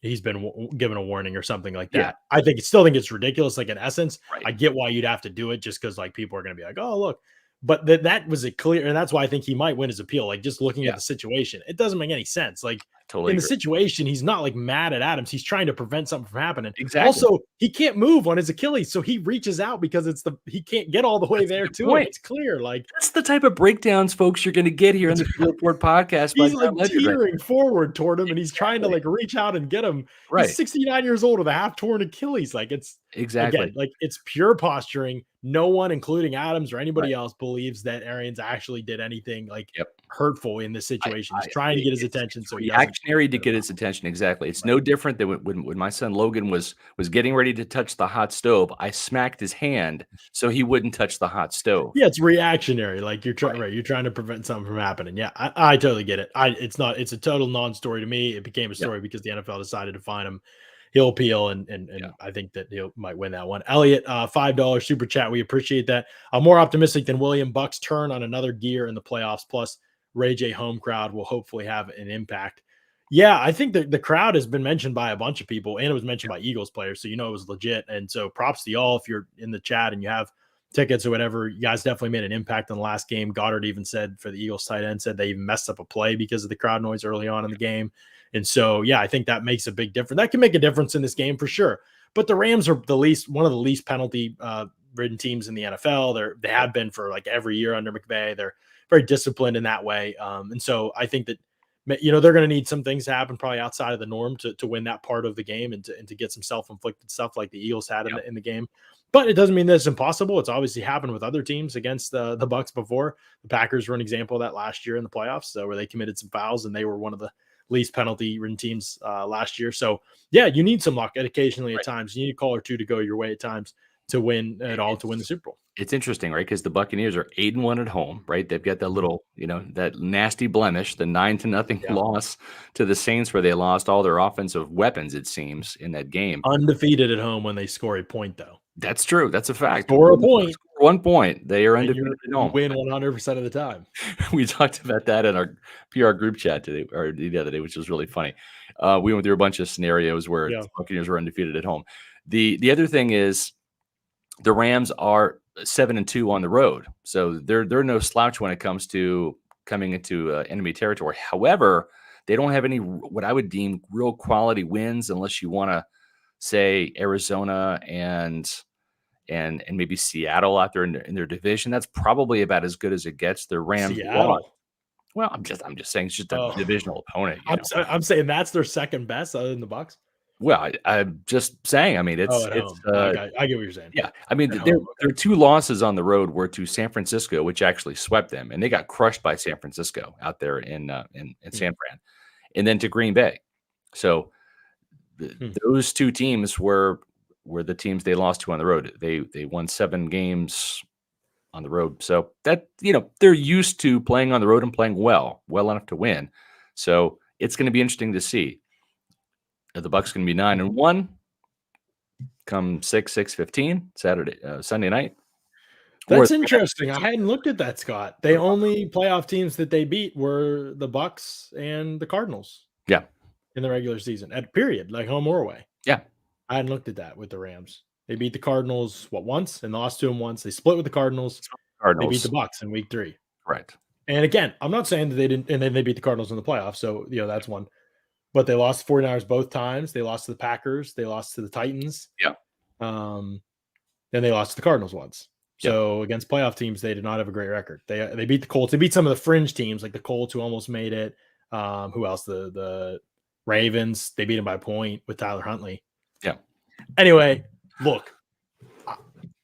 he's been given a warning or something like that. I still think it's ridiculous. Like, in essence, I get why you'd have to do it, just because, like, people are going to be like, oh, look. But that was a clear, and that's why I think he might win his appeal. Like, just looking at the situation, it doesn't make any sense. Like, in the situation, he's not, like, mad at Adams. He's trying to prevent something from happening. Exactly. Also, he can't move on his Achilles, so he reaches out because he can't get all the way there to it. It's clear. Like, that's the type of breakdowns, folks, you're going to get here in the Report podcast. He's like teetering forward toward him, and he's trying to, like, reach out and get him. Right. He's 69 years old with a half torn Achilles. Like, it's again, like, it's pure posturing. No one, including Adams or anybody else, believes that Arians actually did anything, like, hurtful in this situation. He's trying to get his attention, so he doesn't. Reactionary to get his attention. Exactly. It's no different than when my son Logan was getting ready to touch the hot stove. I smacked his hand so he wouldn't touch the hot stove. Yeah, it's reactionary. Like you're trying, right? You're trying to prevent something from happening. Yeah, I totally get it. It's a total non-story to me. It became a story because the NFL decided to fine him. He'll appeal, and I think that he might win that one. Elliot, $5 super chat. We appreciate that. I'm more optimistic than William. Bucs turn on another gear in the playoffs. Plus, Ray J home crowd will hopefully have an impact. Yeah, I think that the crowd has been mentioned by a bunch of people, and it was mentioned by Eagles players, so it was legit. And so props to y'all if you're in the chat and you have tickets or whatever. You guys definitely made an impact on the last game. Goddard even said for the Eagles tight end, said they even messed up a play because of the crowd noise early on in the game. And so, yeah, I think that makes a big difference. That can make a difference in this game for sure. But the Rams are one of the least penalty ridden teams in the NFL. They have been for like every year under McVay. They're very disciplined in that way. And so I think that, they're going to need some things to happen probably outside of the norm to win that part of the game and to get some self-inflicted stuff like the Eagles had in the game. But it doesn't mean that it's impossible. It's obviously happened with other teams against the Bucs before. The Packers were an example of that last year in the playoffs, where they committed some fouls and they were one of the least penalty-ridden teams last year. So, yeah, you need some luck occasionally at times. You need a call or two to go your way at times to win to win the Super Bowl. It's interesting, right? Because the Buccaneers are 8-1 at home, right? They've got that little, that nasty blemish, the 9-0 loss to the Saints, where they lost all their offensive weapons, it seems, in that game. Undefeated at home when they score a point, though. That's true. That's a fact. Score a point. 1 point. They are undefeated at home. Win 100% of the time. We talked about that in our PR group chat today, or the other day, which was really funny. We went through a bunch of scenarios where the Buccaneers were undefeated at home. The other thing is the Rams are 7-2 on the road, so they're no slouch when it comes to coming into enemy territory. However, they don't have any what I would deem real quality wins, unless you want to say Arizona and maybe Seattle out there in their division. That's probably about as good as it gets. The Rams lost. Well, I'm just saying it's just a divisional opponent. I'm saying that's their second best other than the Bucs. Well, I'm just saying. I mean, I get what you're saying. Yeah, I mean, their 2 losses on the road were to San Francisco, which actually swept them, and they got crushed by San Francisco out there in San Fran, and then to Green Bay. So those 2 teams were the teams they lost to on the road. They won 7 games on the road, so that they're used to playing on the road and playing well enough to win. So it's going to be interesting to see. The Bucs going to be 9-1 come 6/15 Sunday night. That's interesting. I hadn't looked at that, Scott. The only playoff teams that they beat were the Bucs and the Cardinals. Yeah, in the regular season, at period, like home or away. Yeah, I hadn't looked at that with the Rams. They beat the Cardinals once and lost to them once. They split with the Cardinals. They beat the Bucs in week 3. Right. And again, I'm not saying that they didn't, and then they beat the Cardinals in the playoffs. So that's one. But they lost the 49ers both times. They lost to the Packers. They lost to the Titans. Yeah. Then they lost to the Cardinals once. So against playoff teams, they did not have a great record. They beat the Colts. They beat some of the fringe teams, like the Colts, who almost made it. Who else? The Ravens. They beat them by a point with Tyler Huntley. Yeah. Anyway, look,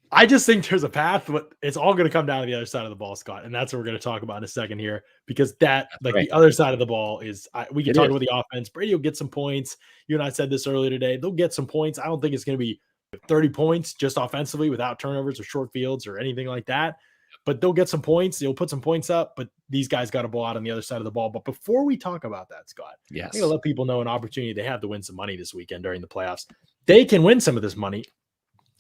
I just think there's a path, but it's all going to come down to the other side of the ball, Scott. And that's what we're going to talk about in a second here, because the other side of the ball is we can talk about the offense. Brady will get some points. You and I said this earlier today. They'll get some points. I don't think it's going to be 30 points just offensively without turnovers or short fields or anything like that. But they'll get some points. They'll put some points up, but these guys got to ball out on the other side of the ball. But before we talk about that, Scott, I'm going to let people know an opportunity they have to win some money this weekend during the playoffs. They can win some of this money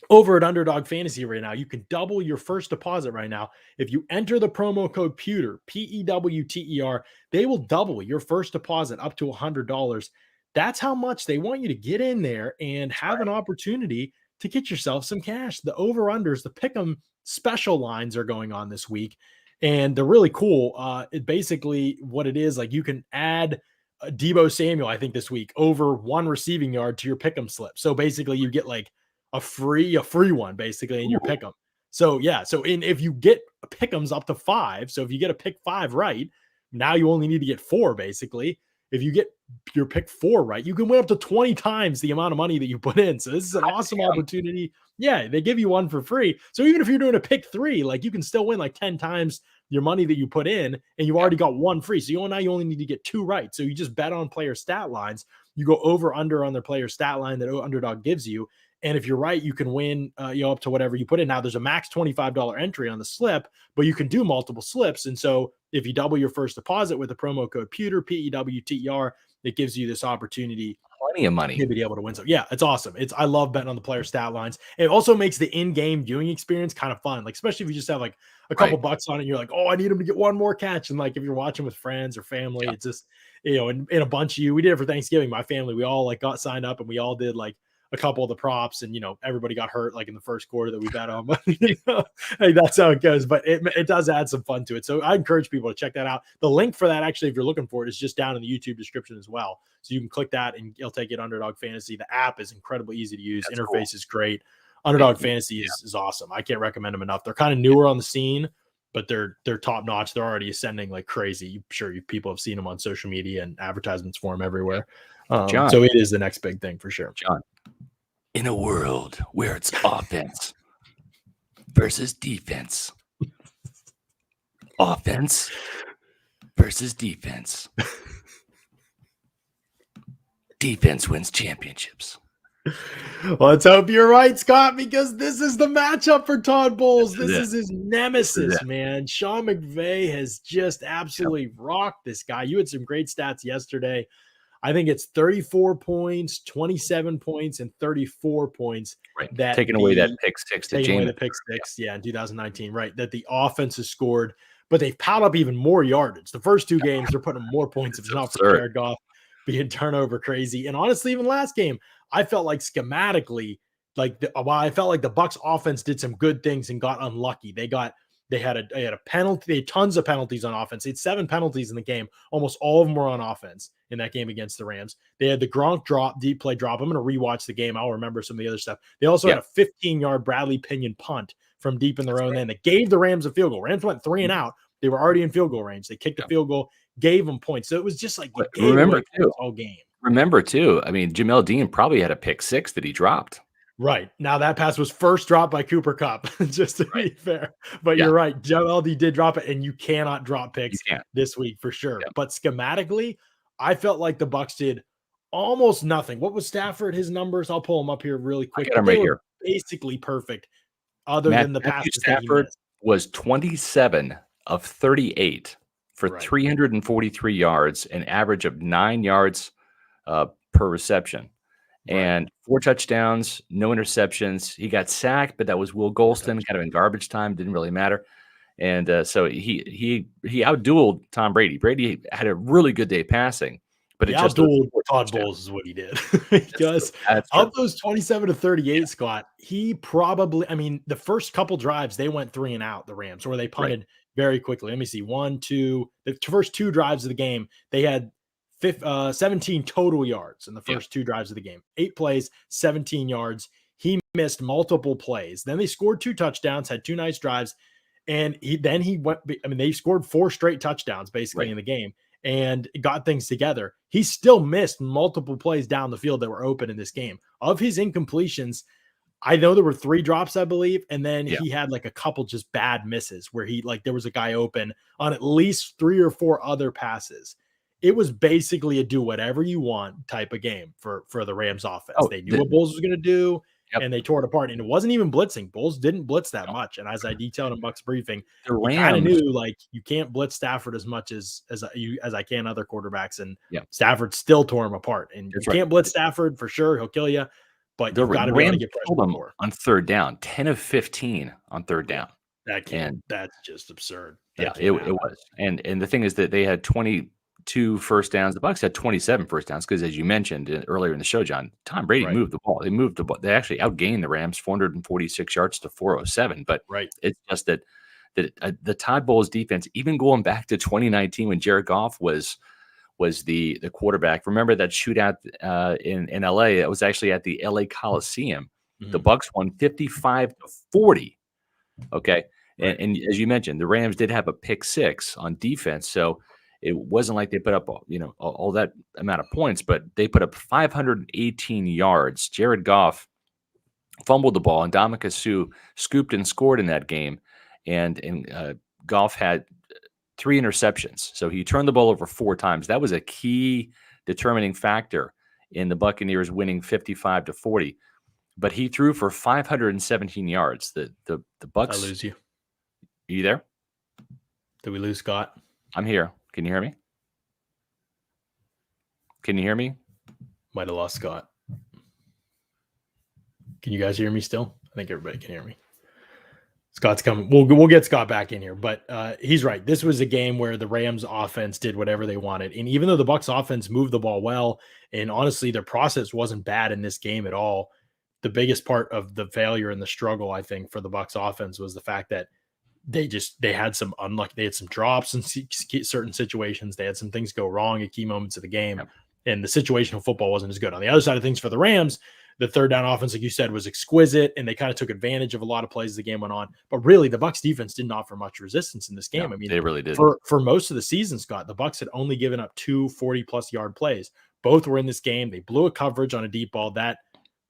over at Underdog Fantasy right now. You can double your first deposit right now. If you enter the promo code PEWTER, PEWTER, they will double your first deposit up to $100. That's how much they want you to get in there and have an opportunity to get yourself some cash. The over-unders, the pick'em special lines are going on this week, and they're really cool. It basically what it is, like you can add Deebo Samuel, I think this week, over 1 receiving yard to your pick'em slip. So basically you get like a free one basically in your pick'em. So if you get pick'ems up to 5, so if you get a pick 5 right, now you only need to get 4 basically. If you get your pick 4 right, you can win up to 20 times the amount of money that you put in. So this is an awesome opportunity. Yeah, they give you 1 for free. So even if you're doing a pick 3, like you can still win like 10 times your money that you put in, and you already got one free. So now you only need to get 2 right. So you just bet on player stat lines. You go over under on their player stat line that Underdog gives you. And if you're right, you can win up to whatever you put in. Now there's a max $25 entry on the slip, but you can do multiple slips. And so if you double your first deposit with the promo code Pewter, PEWTER, it gives you this opportunity, plenty of money, to be able to win. So yeah, it's awesome. I love betting on the player stat lines. It also makes the in-game viewing experience kind of fun. Like, especially if you just have like a couple bucks on it, you're like, oh, I need him to get one more catch. And like, if you're watching with friends or family, it's just, in a bunch of you, we did it for Thanksgiving. My family, we all like got signed up and we all did like a couple of the props, and everybody got hurt like in the first quarter that we bet on. Hey, that's how it goes. But it does add some fun to it. So I encourage people to check that out. The link for that, actually, if you're looking for it, is just down in the YouTube description as well. So you can click that and it'll take you to Underdog Fantasy. The app is incredibly easy to use. That's Interface is great. Underdog Fantasy is awesome. I can't recommend them enough. They're kind of newer on the scene, but they're top notch. They're already ascending like crazy. I'm sure people have seen them on social media and advertisements for them everywhere. John, so it is the next big thing for sure. John, in a world where it's offense versus defense, offense versus defense, defense wins championships. Well, let's hope you're right, Scott, because this is the matchup for Todd Bowles. This is his nemesis, man. Sean McVay has just absolutely rocked this guy. You had some great stats yesterday. I think it's 34 points, 27 points, and 34 points. Right. Taking away that pick six. Taking away the pick six, in 2019, right, that the offense has scored, but they've piled up even more yardage. The first 2 games, they're putting more points if it's not for Jared Goff being turnover crazy. And honestly, even last game, I felt like schematically, I felt like the Bucs offense did some good things and got unlucky. They had a penalty. They had tons of penalties on offense. They had 7 penalties in the game. Almost all of them were on offense in that game against the Rams. They had the Gronk deep play drop. I'm going to rewatch the game. I'll remember some of the other stuff. They also had a 15-yard Bradley Pinion punt from deep in their own end that gave the Rams a field goal. Rams went 3 and out. They were already in field goal range. They kicked the field goal, gave them points. So it was just like remember too all game. Remember too. I mean, Jamel Dean probably had a pick 6 that he dropped. Right. Now that pass was first dropped by Cooper Kupp, just to be fair. But you're right. Jamel Dean did drop it, and you cannot drop picks this week for sure. Yeah. But schematically, I felt like the Bucs did almost nothing. What was Stafford? His numbers? I'll pull them up here really quick. I got them right here. Basically perfect, other than the passes. Stafford was 27 of 38 for 343 yards, an average of 9 yards per reception. And 4 touchdowns, no interceptions. He got sacked, but that was Will Golston, kind of in garbage time. Didn't really matter. And so he outdueled Tom Brady. Brady had a really good day passing, but it just outdueled Todd Bowles is what he did. Because of those 27 to 38, Scott, he probably, the first couple drives, they went 3 and out, the Rams, or they punted very quickly. Let me see. 1, 2, the first 2 drives of the game, they had 17 total yards in the first 2 drives of the game. 8 plays, 17 yards. He missed multiple plays. Then they scored 2 touchdowns, had 2 nice drives, and they scored 4 straight touchdowns basically in the game and got things together. He still missed multiple plays down the field that were open in this game. Of his incompletions, I know there were 3 drops, I believe, and then he had like a couple just bad misses where there was a guy open on at least 3 or 4 other passes. It was basically a do whatever you want type of game for the Rams offense. They knew what Bowles was going to do, and they tore it apart. And it wasn't even blitzing. Bowles didn't blitz that much. And as I detailed in Bucs briefing, I kind of knew you can't blitz Stafford as much as I can other quarterbacks. And Stafford still tore him apart. And you can't blitz Stafford for sure. He'll kill you. But you've got to be able to get pressure more. On 3rd down, 10 of 15 on 3rd down. That's just absurd. It was. And the thing is that they had 22 first downs. The Bucs had 27 first downs because, as you mentioned earlier in the show, John, Tom Brady moved the ball. They moved the ball. They actually outgained the Rams 446 yards to 407. But it's just that the Todd Bowles defense, even going back to 2019 when Jared Goff was the quarterback. Remember that shootout in LA? It was actually at the LA Coliseum. Mm-hmm. The Bucs won 55-40. Okay, and as you mentioned, the Rams did have a pick 6 on defense, so it wasn't like they put up, all that amount of points, but they put up 518 yards. Jared Goff fumbled the ball, and Ndamukong Suh scooped and scored in that game. And Goff had 3 interceptions. So he turned the ball over 4 times. That was a key determining factor in the Buccaneers winning 55-40. But he threw for 517 yards. The Bucs. I lose you. Are you there? Did we lose Scott? I'm here. Can you hear me? Can you hear me? Might have lost Scott. Can you guys hear me still? I think everybody can hear me. Scott's coming. We'll get Scott back in here, but he's right. This was a game where the Rams offense did whatever they wanted. And even though the Bucs offense moved the ball well, and honestly, their process wasn't bad in this game at all, the biggest part of the failure and the struggle, I think, for the Bucs offense was the fact that they had some unlucky, they had some drops in certain situations. They had some things go wrong at key moments of the game, and the situational football wasn't as good. On the other side of things for the Rams, the third down offense, like you said, was exquisite, and they kind of took advantage of a lot of plays as the game went on. But really, the Bucs defense didn't offer much resistance in this game. No, I mean, they really did. For most of the season, Scott, the Bucs had only given up 2 40-plus yard plays. Both were in this game. They blew a coverage on a deep ball. That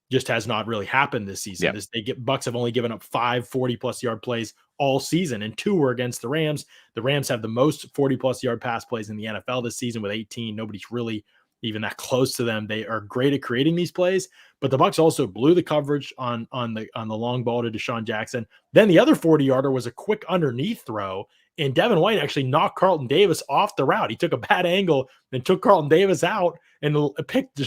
just has not really happened this season. Bucs have only given up 5 40-plus yard plays all season, and 2 were against the Rams. The Rams have the most 40-plus yard pass plays in the NFL this season with 18. Nobody's really even that close to them. They are great at creating these plays, but the Bucs also blew the coverage on the long ball to Deshaun Jackson. Then the other 40-yarder was a quick underneath throw, and Devin White actually knocked Carlton Davis off the route. He took a bad angle and took Carlton Davis out and picked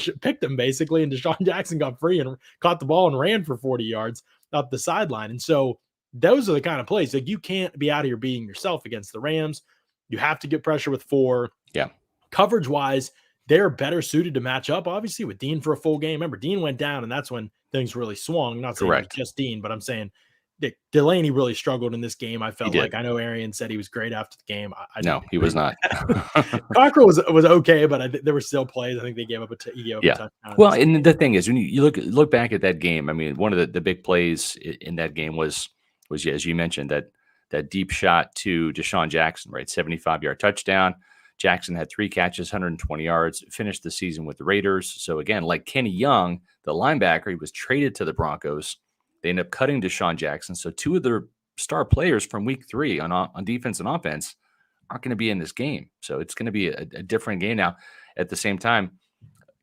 him basically, and Deshaun Jackson got free and caught the ball and ran for 40 yards up the sideline. And so those are the kind of plays. Like, you can't be out here beating yourself against the Rams. You have to get pressure with 4. Yeah. Coverage-wise, they're better suited to match up, obviously, with Dean for a full game. Remember, Dean went down, and that's when things really swung. Not saying it was just Dean, but I'm saying Delaney really struggled in this game. I felt like, I know Arians said he was great after the game. No, he was not. Cockrell was okay, but there were still plays. I think they gave up a touchdown. Well, and the thing is, when you look back at that game, I mean, one of the big plays in that game was as you mentioned, that deep shot to Deshaun Jackson, right? 75-yard touchdown. Jackson had 3 catches, 120 yards, finished the season with the Raiders. So again, like Kenny Young, the linebacker, he was traded to the Broncos. They ended up cutting Deshaun Jackson. So 2 of their star players from week 3 on defense and offense aren't going to be in this game. So it's going to be a different game now. At the same time,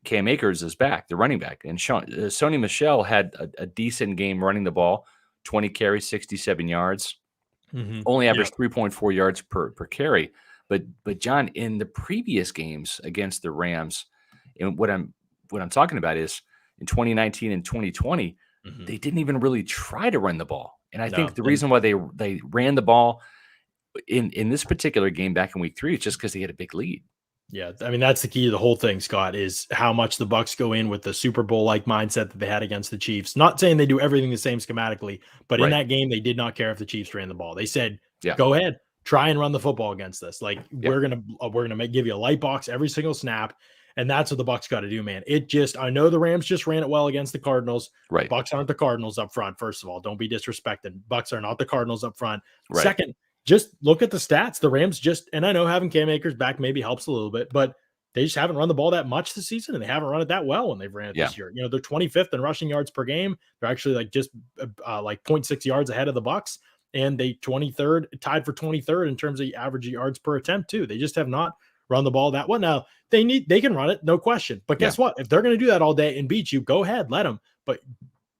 Cam Akers is back, the running back. And Sony Michel had a decent game running the ball, 20 carries, 67 yards, only averaged 3.4 yards per carry. But John, in the previous games against the Rams, and what I'm talking about is in 2019 and 2020, they didn't even really try to run the ball. And I think the reason why they ran the ball in this particular game back in week 3 is just because they had a big lead. Yeah, I mean, that's the key to the whole thing, Scott, is how much the Bucs go in with the Super Bowl-like mindset that they had against the Chiefs. Not saying they do everything the same schematically, but in that game, they did not care if the Chiefs ran the ball. They said, go ahead. Try and run the football against us. Like, we're gonna give you a light box every single snap, and that's what the Bucs got to do, man. I know the Rams just ran it well against the Cardinals. Right, Bucs aren't the Cardinals up front. First of all, don't be disrespected. Bucs are not the Cardinals up front. Right. Second, just look at the stats. The Rams and I know having Cam Akers back maybe helps a little bit, but they just haven't run the ball that much this season, and they haven't run it that well when they've ran it this year. You know, they're 25th in rushing yards per game. They're actually like 0.6 yards ahead of the Bucs. And they tied for 23rd in terms of average yards per attempt too. They just have not run the ball that well. Now they can run it, no question. But guess what? If they're going to do that all day and beat you, go ahead, let them. But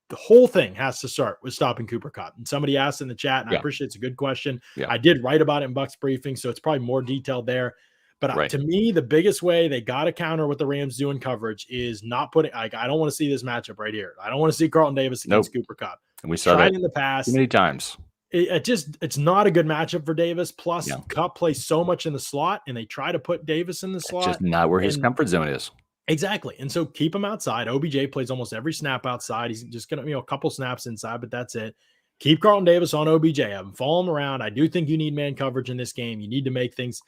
the whole thing has to start with stopping Cooper Kupp. And somebody asked in the chat, and I appreciate it's a good question. I did write about it in Bucs briefing, so it's probably more detailed there. But to me, the biggest way they got to counter what the Rams do in coverage is not putting. I don't want to see this matchup right here. I don't want to see Carlton Davis against Cooper Kupp. And we saw that in the past too many times. It's not a good matchup for Davis. Plus, Kupp plays so much in the slot, and they try to put Davis in the slot. It's just not where his comfort zone is. Exactly. And so keep him outside. OBJ plays almost every snap outside. He's just going to, a couple snaps inside, but that's it. Keep Carlton Davis on OBJ. Have him follow him around. I do think you need man coverage in this game. You need to make things.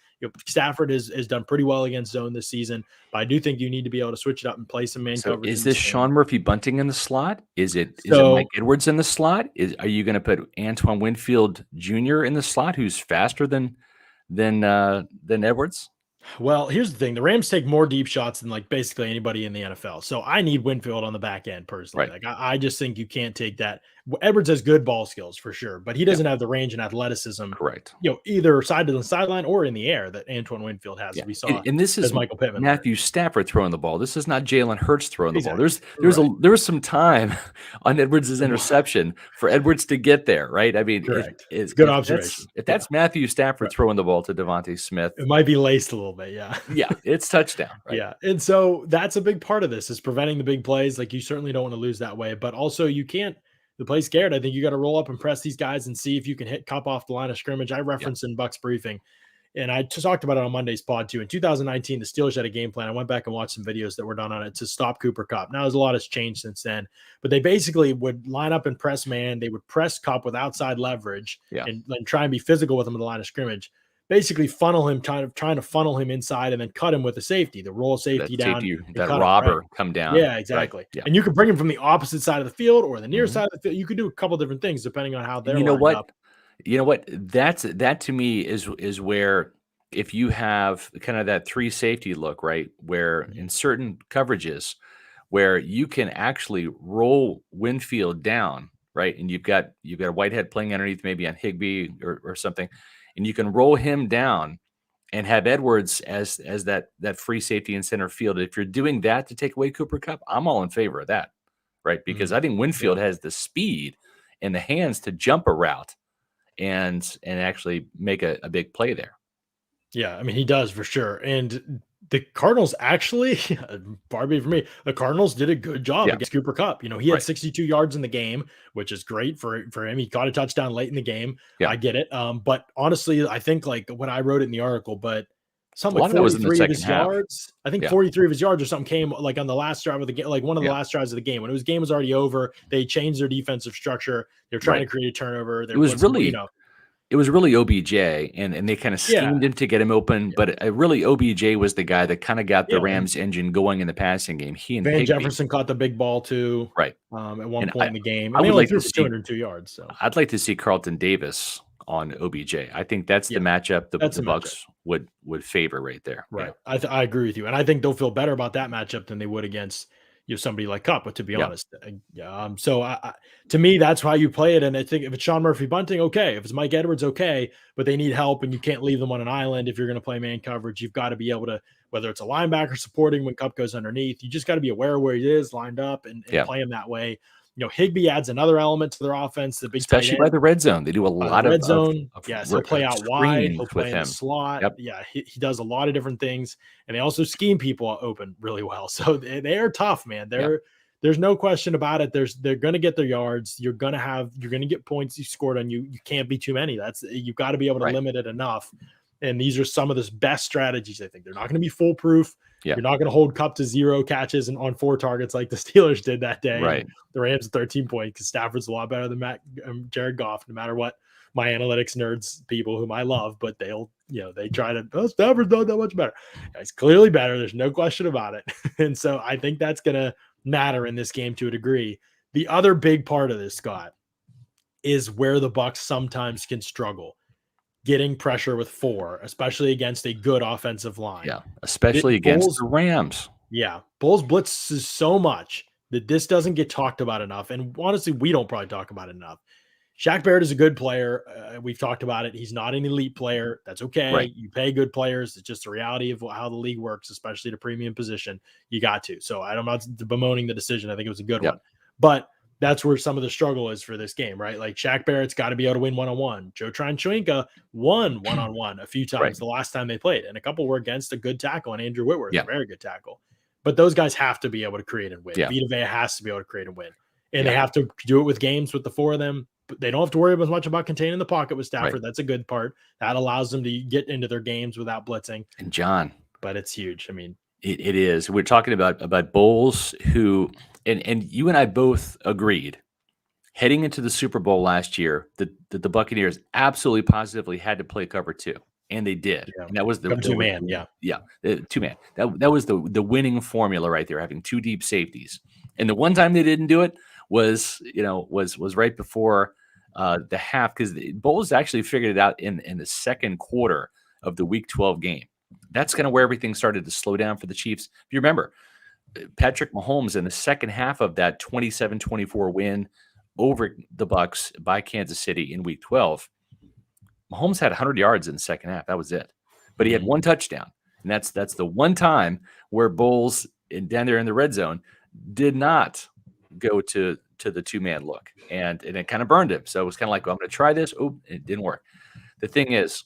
Stafford has done pretty well against zone this season, but I do think you need to be able to switch it up and play some man coverage. Is this Sean Murphy Bunting in the slot? Is it Mike Edwards in the slot? Are you going to put Antoine Winfield Jr. in the slot, who's faster than Edwards? Well, here's the thing. The Rams take more deep shots than basically anybody in the NFL. So I need Winfield on the back end personally. I just think you can't take that. Edwards has good ball skills for sure, but he doesn't have the range and athleticism, Correct. either side to the sideline or in the air that Antoine Winfield has, Yeah. as we saw And this as is Michael Pittman learned. Matthew Stafford throwing the ball. This is not Jalen Hurts throwing the ball. Exactly. There was some time on Edwards' interception for Edwards to get there, right? I mean, Correct. It's good observation. If that's Matthew Stafford throwing the ball to Devontae Smith, it might be laced a little bit. Yeah. yeah, it's touchdown. Right? Yeah. And so that's a big part of this is preventing the big plays. Like you certainly don't want to lose that way, but also you can't play scared. I think you got to roll up and press these guys and see if you can hit Kupp off the line of scrimmage. I referenced in Bucs briefing, and I just talked about it on Monday's pod too. In 2019, the Steelers had a game plan. I went back and watched some videos that were done on it to stop Cooper Kupp. Now, there's a lot has changed since then, but they basically would line up and press man. They would press Kupp with outside leverage and try and be physical with him in the line of scrimmage. Basically funnel him, trying to funnel him inside and then cut him with a safety, the roll safety down. That robber come down. Yeah, exactly. Right. Yeah. And you can bring him from the opposite side of the field or the near side of the field. You could do a couple different things depending on how they're lined up. You know what? That to me is where if you have kind of that 3 safety look, right, where in certain coverages where you can actually roll Winfield down, right, and you've got a Whitehead playing underneath maybe on Higbee or something, and you can roll him down and have Edwards as that free safety in center field. If you're doing that to take away Cooper Kupp, I'm all in favor of that, right? Because I think Winfield has the speed and the hands to jump a route and actually make a big play there. Yeah, I mean, he does for sure. And the Cardinals actually, far be it from me, the Cardinals did a good job against Cooper Kupp. He had 62 yards in the game, which is great for him. He caught a touchdown late in the game. I get it. But honestly, I think like when I wrote it in the article, but something like 43 of his yards, I think 43 of his yards or something came like on the last drive of the game, like one of the last drives of the game. When game was already over, they changed their defensive structure. They're trying to create a turnover. It was really OBJ, and they kind of schemed him to get him open, but really OBJ was the guy that kind of got the Rams engine going in the passing game. He and Van Jefferson caught the big ball too, right? At one point in the game, I would like to see 202 yards. So I'd like to see Carlton Davis on OBJ. I think that's the matchup the Bucs would favor right there. Right, I agree with you, and I think they'll feel better about that matchup than they would against somebody like Kupp, but to be honest, so to me, that's how you play it. And I think if it's Sean Murphy Bunting, okay. If it's Mike Edwards, okay. But they need help, and you can't leave them on an island if you're going to play man coverage. You've got to be able to, whether it's a linebacker supporting when Kupp goes underneath, you just got to be aware where he is lined up and play him that way. Higbee adds another element to their offense. The big especially by the red zone, they do a lot of red zone. He'll play out wide. He'll play in the slot. Yep. He does a lot of different things, and they also scheme people open really well. So they are tough, man. There's no question about it. They're going to get their yards. You're going to get points you scored on you. You can't be too many. You've got to be able to limit it enough. And these are some of the best strategies. I think they're not going to be foolproof. Yeah. You're not going to hold Kupp to 0 catches and on 4 targets like the Steelers did that day. Right. The Rams 13 points because Stafford's a lot better than Jared Goff, no matter what my analytics nerds people whom I love, but they try to, Stafford's not that much better. It's clearly better. There's no question about it. And so I think that's going to matter in this game to a degree. The other big part of this, Scott, is where the Bucs sometimes can struggle. Getting pressure with 4, especially against a good offensive line. Yeah, especially against the Rams. Yeah, Bulls blitzes so much that this doesn't get talked about enough. And honestly, we don't probably talk about it enough. Shaq Barrett is a good player. We've talked about it. He's not an elite player. That's okay. Right. You pay good players. It's just the reality of how the league works, especially at a premium position. You got to. So I'm not bemoaning the decision. I think it was a good one. But that's where some of the struggle is for this game, right? Like Shaq Barrett's got to be able to win one-on-one. Joe Tryon-Shoyinka won one-on-one a few times the last time they played, and a couple were against a good tackle on Andrew Whitworth, a very good tackle. But those guys have to be able to create and win. Vita Vea has to be able to create and win, and they have to do it with games with the 4 of them. But they don't have to worry as much about containing the pocket with Stafford. Right. That's a good part. That allows them to get into their games without blitzing. And John, but it's huge. I mean, it is. We're talking about Bowles, who and you and I both agreed. Heading into the Super Bowl last year, the Buccaneers absolutely positively had to play cover 2, and they did. Yeah. And that was the 2-man, 2-man. That was the winning formula right there, having 2 deep safeties. And the one time they didn't do it was right before the half, because Bowles actually figured it out in the second quarter of the Week 12 game. That's kind of where everything started to slow down for the Chiefs. If you remember, Patrick Mahomes in the second half of that 27-24 win over the Bucs by Kansas City in Week 12, Mahomes had 100 yards in the second half. That was it. But he had one touchdown. And that's the one time where Bowles down there in the red zone did not go to the two-man look. And it kind of burned him. So it was kind of like, well, I'm going to try this. Oh, it didn't work. The thing is,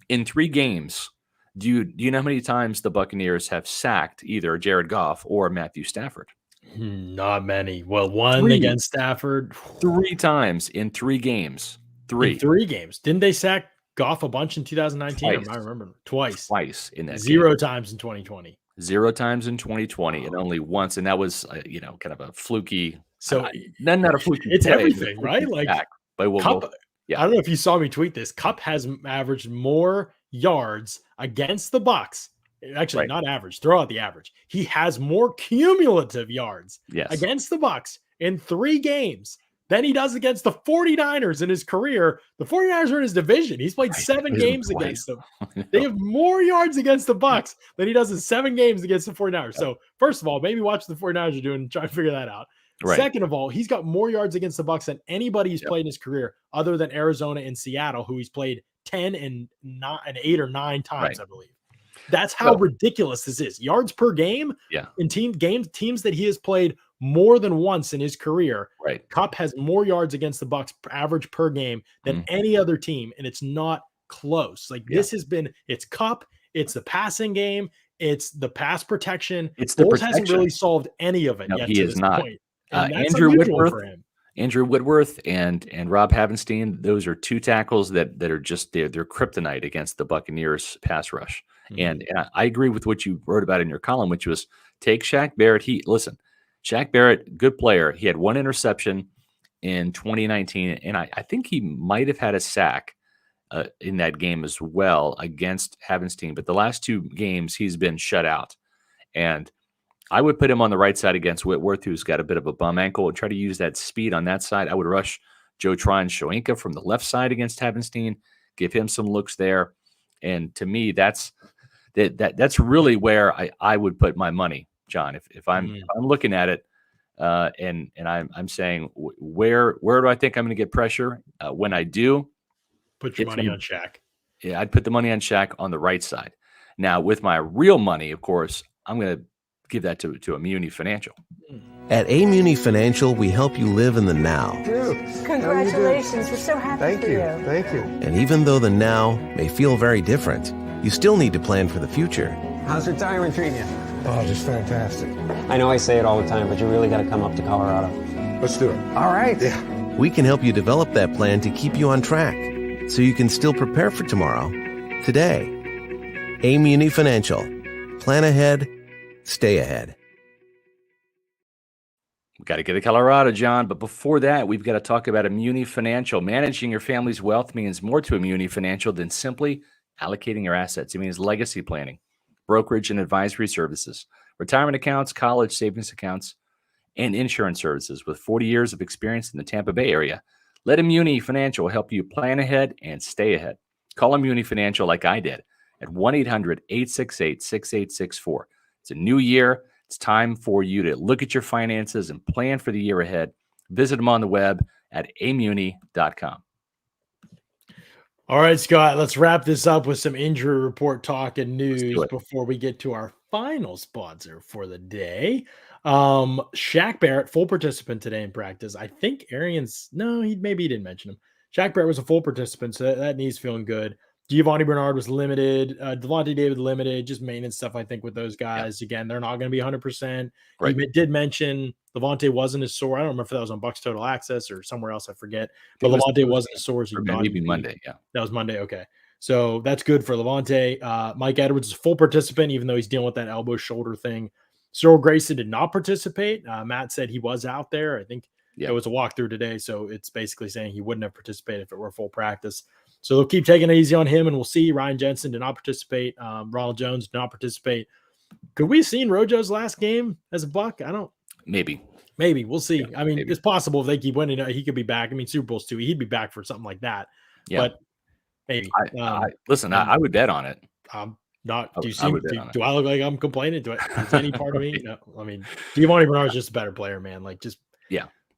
in 3 games, do you know how many times the Buccaneers have sacked either Jared Goff or Matthew Stafford? Not many. Well, one 3 against Stafford. 3 times in 3 games. 3. In 3 games. Didn't they sack Goff a bunch in 2019? Twice. I remember. Twice In that 0 game. times in 2020. 0 times in 2020 and only once. And that was, kind of a fluky. So not a fluky it's play, everything, right? Like Kupp, I don't know if you saw me tweet this. Kupp has averaged more yards against the Bucs. Actually, not average. Throw out the average. He has more cumulative yards against the Bucs in 3 games than he does against the 49ers in his career. The 49ers are in his division. He's played 7 games against them. They have more yards against the Bucs than he does in 7 games against the 49ers. So, first of all, maybe watch what the 49ers are doing and try to figure that out. Right. Second of all, he's got more yards against the Bucs than anybody he's played in his career, other than Arizona and Seattle, who he's played 10 and 8 or 9 times, I believe. That's how ridiculous this is. Yards per game in teams that he has played more than once in his career. Right. Kupp has more yards against the Bucs average per game than any other team, and it's not close. Like this has been, it's Kupp, it's the passing game, it's the pass protection. It's the Bowles protection. hasn't really solved any of it yet. He is not. Point. Andrew Whitworth and Rob Havenstein, those are 2 tackles that are just they're kryptonite against the Buccaneers pass rush. And I agree with what you wrote about in your column, which was take Shaq Barrett. Shaq Barrett, good player. He had 1 interception in 2019, and I think he might have had a sack in that game as well against Havenstein. But the last 2 games, he's been shut out. And I would put him on the right side against Whitworth, who's got a bit of a bum ankle, and try to use that speed on that side. I would rush Joe Tryon-Shoyinka from the left side against Havenstein, give him some looks there. And to me, that's really where I would put my money, John. If I'm looking at it, and I'm saying where do I think I'm going to get pressure? When I do, put your money on Shaq. Yeah, I'd put the money on Shaq on the right side. Now, with my real money, of course, I'm going to give that to Amuni Financial. At Amuni Financial, we help you live in the now. Congratulations. We're so happy for you. Thank you. And even though the now may feel very different, you still need to plan for the future. How's retirement treating you? Oh, just fantastic. I know I say it all the time, but you really got to come up to Colorado. Let's do it. All right. Yeah. We can help you develop that plan to keep you on track, so you can still prepare for tomorrow, today. Amuni Financial. Plan ahead. Stay ahead. We've got to get to Colorado, John. But before that, we've got to talk about Amuni Financial. Managing your family's wealth means more to Amuni Financial than simply allocating your assets. It means legacy planning, brokerage and advisory services, retirement accounts, college savings accounts, and insurance services. With 40 years of experience in the Tampa Bay area, let Amuni Financial help you plan ahead and stay ahead. Call Amuni Financial like I did at 1-800-868-6864. It's a new year. It's time for you to look at your finances and plan for the year ahead. Visit them on the web at amuni.com. All right, Scott, let's wrap this up with some injury report talk and news before we get to our final sponsor for the day. Shaq Barrett, full participant today in practice. I think Arians, maybe he didn't mention him. Shaq Barrett was a full participant, so that knee's feeling good. Giovanni Bernard was limited. Devontae David limited, just maintenance stuff, I think, with those guys. Again, they're not going to be 100%. Right. He did mention Devontae wasn't as sore. I don't remember if that was on Bucs Total Access or somewhere else. I forget. But Devontae wasn't as sore as he thought. Maybe Monday, yeah. That was Monday, okay. So that's good for Levante. Mike Edwards is a full participant, even though he's dealing with that elbow shoulder thing. Cyril Grayson did not participate. Matt said he was out there. I think it was a walkthrough today, so it's basically saying he wouldn't have participated if it were full practice. So they'll keep taking it easy on him, and we'll see. Ryan Jensen did not participate. Ronald Jones did not participate. Could we have seen Rojo's last game as a Buck? I don't. Maybe. We'll see. I mean, it's possible if they keep winning, he could be back. I mean, Super Bowls too. He'd be back for something like that. Yeah. But maybe. Listen, I would bet on it. Not. Do you see? Do I look like I'm complaining? Is any part of me? No. I mean, Giovanni Bernard's just a better player, man. Like, just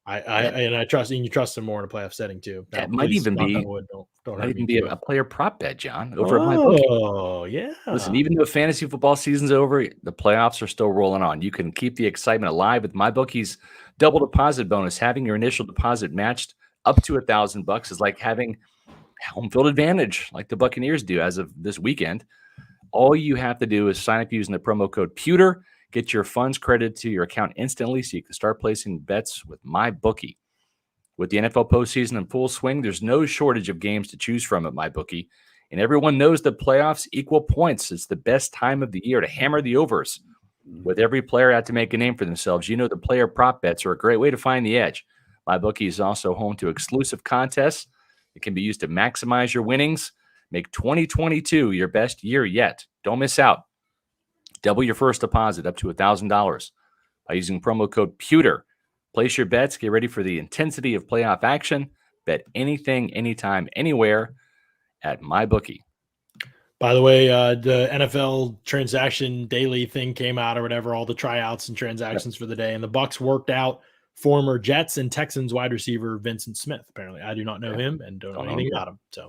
I trust, and you trust him more in a playoff setting too. That Now, might please, even knock be on wood, don't might hurt me even be too. a player prop bet, John, over at MyBookie. Oh, yeah. Listen, even though fantasy football season's over, the playoffs are still rolling on. You can keep the excitement alive with MyBookie's double deposit bonus. Having your initial deposit matched up to $1,000 is like having home field advantage, like the Buccaneers do as of this weekend. All you have to do is sign up using the promo code Pewter, get your funds credited to your account instantly so you can start placing bets with MyBookie. With the NFL postseason in full swing, there's no shortage of games to choose from at MyBookie. And everyone knows the playoffs equal points. It's the best time of the year to hammer the overs. With every player out to make a name for themselves, you know the player prop bets are a great way to find the edge. MyBookie is also home to exclusive contests. It can be used to maximize your winnings. Make 2022 your best year yet. Don't miss out. Double your first deposit up to $1,000 by using promo code Pewter. Place your bets. Get ready for the intensity of playoff action. Bet anything, anytime, anywhere at MyBookie. By the way, the NFL transaction daily thing came out or whatever, all the tryouts and transactions for the day, and the Bucs worked out former Jets and Texans wide receiver Vincent Smith. Apparently, I do not know him and don't know anything about him. So,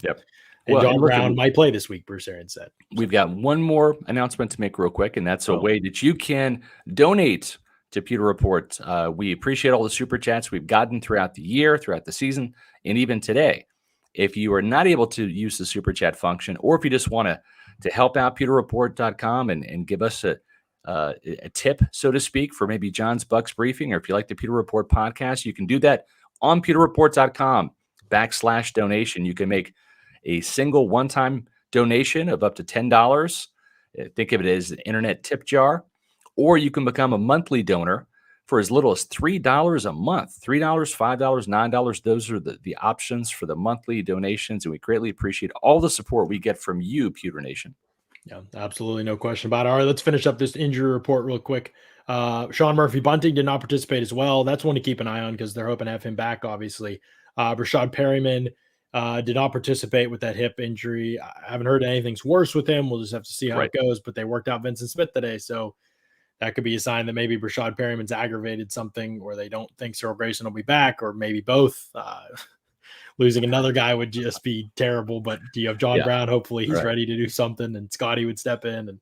and John Brown might play this week, Bruce Arians said. We've got one more announcement to make real quick, and that's a way that you can donate to Pewter Report. We appreciate all the super chats we've gotten throughout the year, throughout the season, and even today. If you are not able to use the super chat function, or if you just want to help out pewterreport.com and give us a tip, so to speak, for maybe John's Bucs briefing, or if you like the Pewter Report podcast, you can do that on pewterreport.com/donation. You can make a single one-time donation of up to $10. Think of it as an internet tip jar, or you can become a monthly donor for as little as $3 a month. $3, $5, $9. Those are the options for the monthly donations, and we greatly appreciate all the support we get from you, Pewter Nation. Yeah, absolutely. No question about it. All right, let's finish up this injury report real quick. Sean Murphy-Bunting did not participate as well. That's one to keep an eye on because they're hoping to have him back, obviously. Rashad Perryman did not participate with that hip injury. I haven't heard anything's worse with him. We'll just have to see how it goes, but they worked out Vincent Smith today, so that could be a sign that maybe Rashad Perryman's aggravated something, or they don't think Cyril Grayson will be back, or maybe both. Losing another guy would just be terrible, but do you have John Brown? Hopefully he's ready to do something, and Scotty would step in, and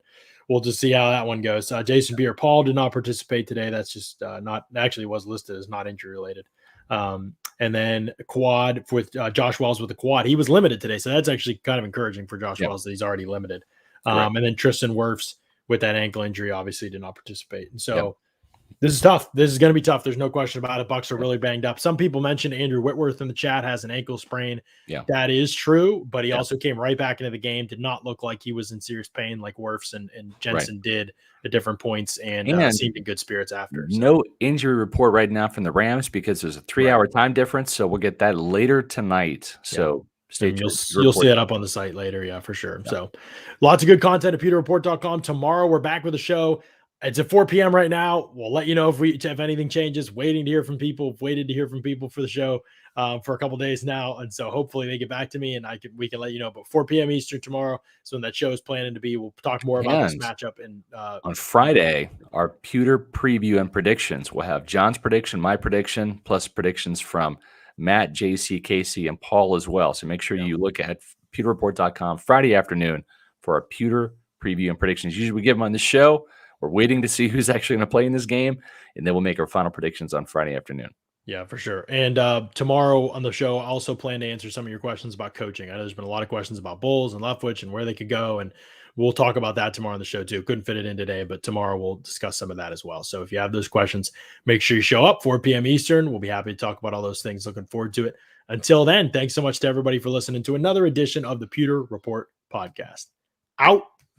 we'll just see how that one goes. Jason Pierre-Paul did not participate today. That's just not actually was listed as not injury related. And then quad with Josh Wells with the quad. He was limited today, so that's actually kind of encouraging for Josh Wells that he's already limited. And then Tristan Wirfs with that ankle injury obviously did not participate. And so this is tough. This is going to be tough. There's no question about it. Bucs are really banged up. Some people mentioned Andrew Whitworth in the chat has an ankle sprain. Yeah, that is true, but he also came right back into the game. Did not look like he was in serious pain like Wirfs and Jensen did at different points, and seemed in good spirits after. So. No injury report right now from the Rams because there's a 3-hour time difference, so we'll get that later tonight. So stay tuned. You'll see that up on the site later, for sure. So lots of good content at pewterreport.com. Tomorrow we're back with a show. It's at 4 p.m. right now. We'll let you know if anything changes. Waiting to hear from people. Waited to hear from people for the show for a couple days now, and so hopefully they get back to me and we can let you know. But 4 p.m. Eastern tomorrow, so when that show is planning to be, we'll talk more about this matchup. And on Friday, our Pewter preview and predictions. We'll have John's prediction, my prediction, plus predictions from Matt, JC, Casey, and Paul as well. So make sure you look at pewterreport.com Friday afternoon for our Pewter preview and predictions. Usually we give them on the show. We're waiting to see who's actually going to play in this game, and then we'll make our final predictions on Friday afternoon. Yeah, for sure. And tomorrow on the show, I also plan to answer some of your questions about coaching. I know there's been a lot of questions about Bowles and Leftwich and where they could go, and we'll talk about that tomorrow on the show too. Couldn't fit it in today, but tomorrow we'll discuss some of that as well. So if you have those questions, make sure you show up 4 p.m. Eastern. We'll be happy to talk about all those things. Looking forward to it. Until then, thanks so much to everybody for listening to another edition of the Pewter Report podcast. Out.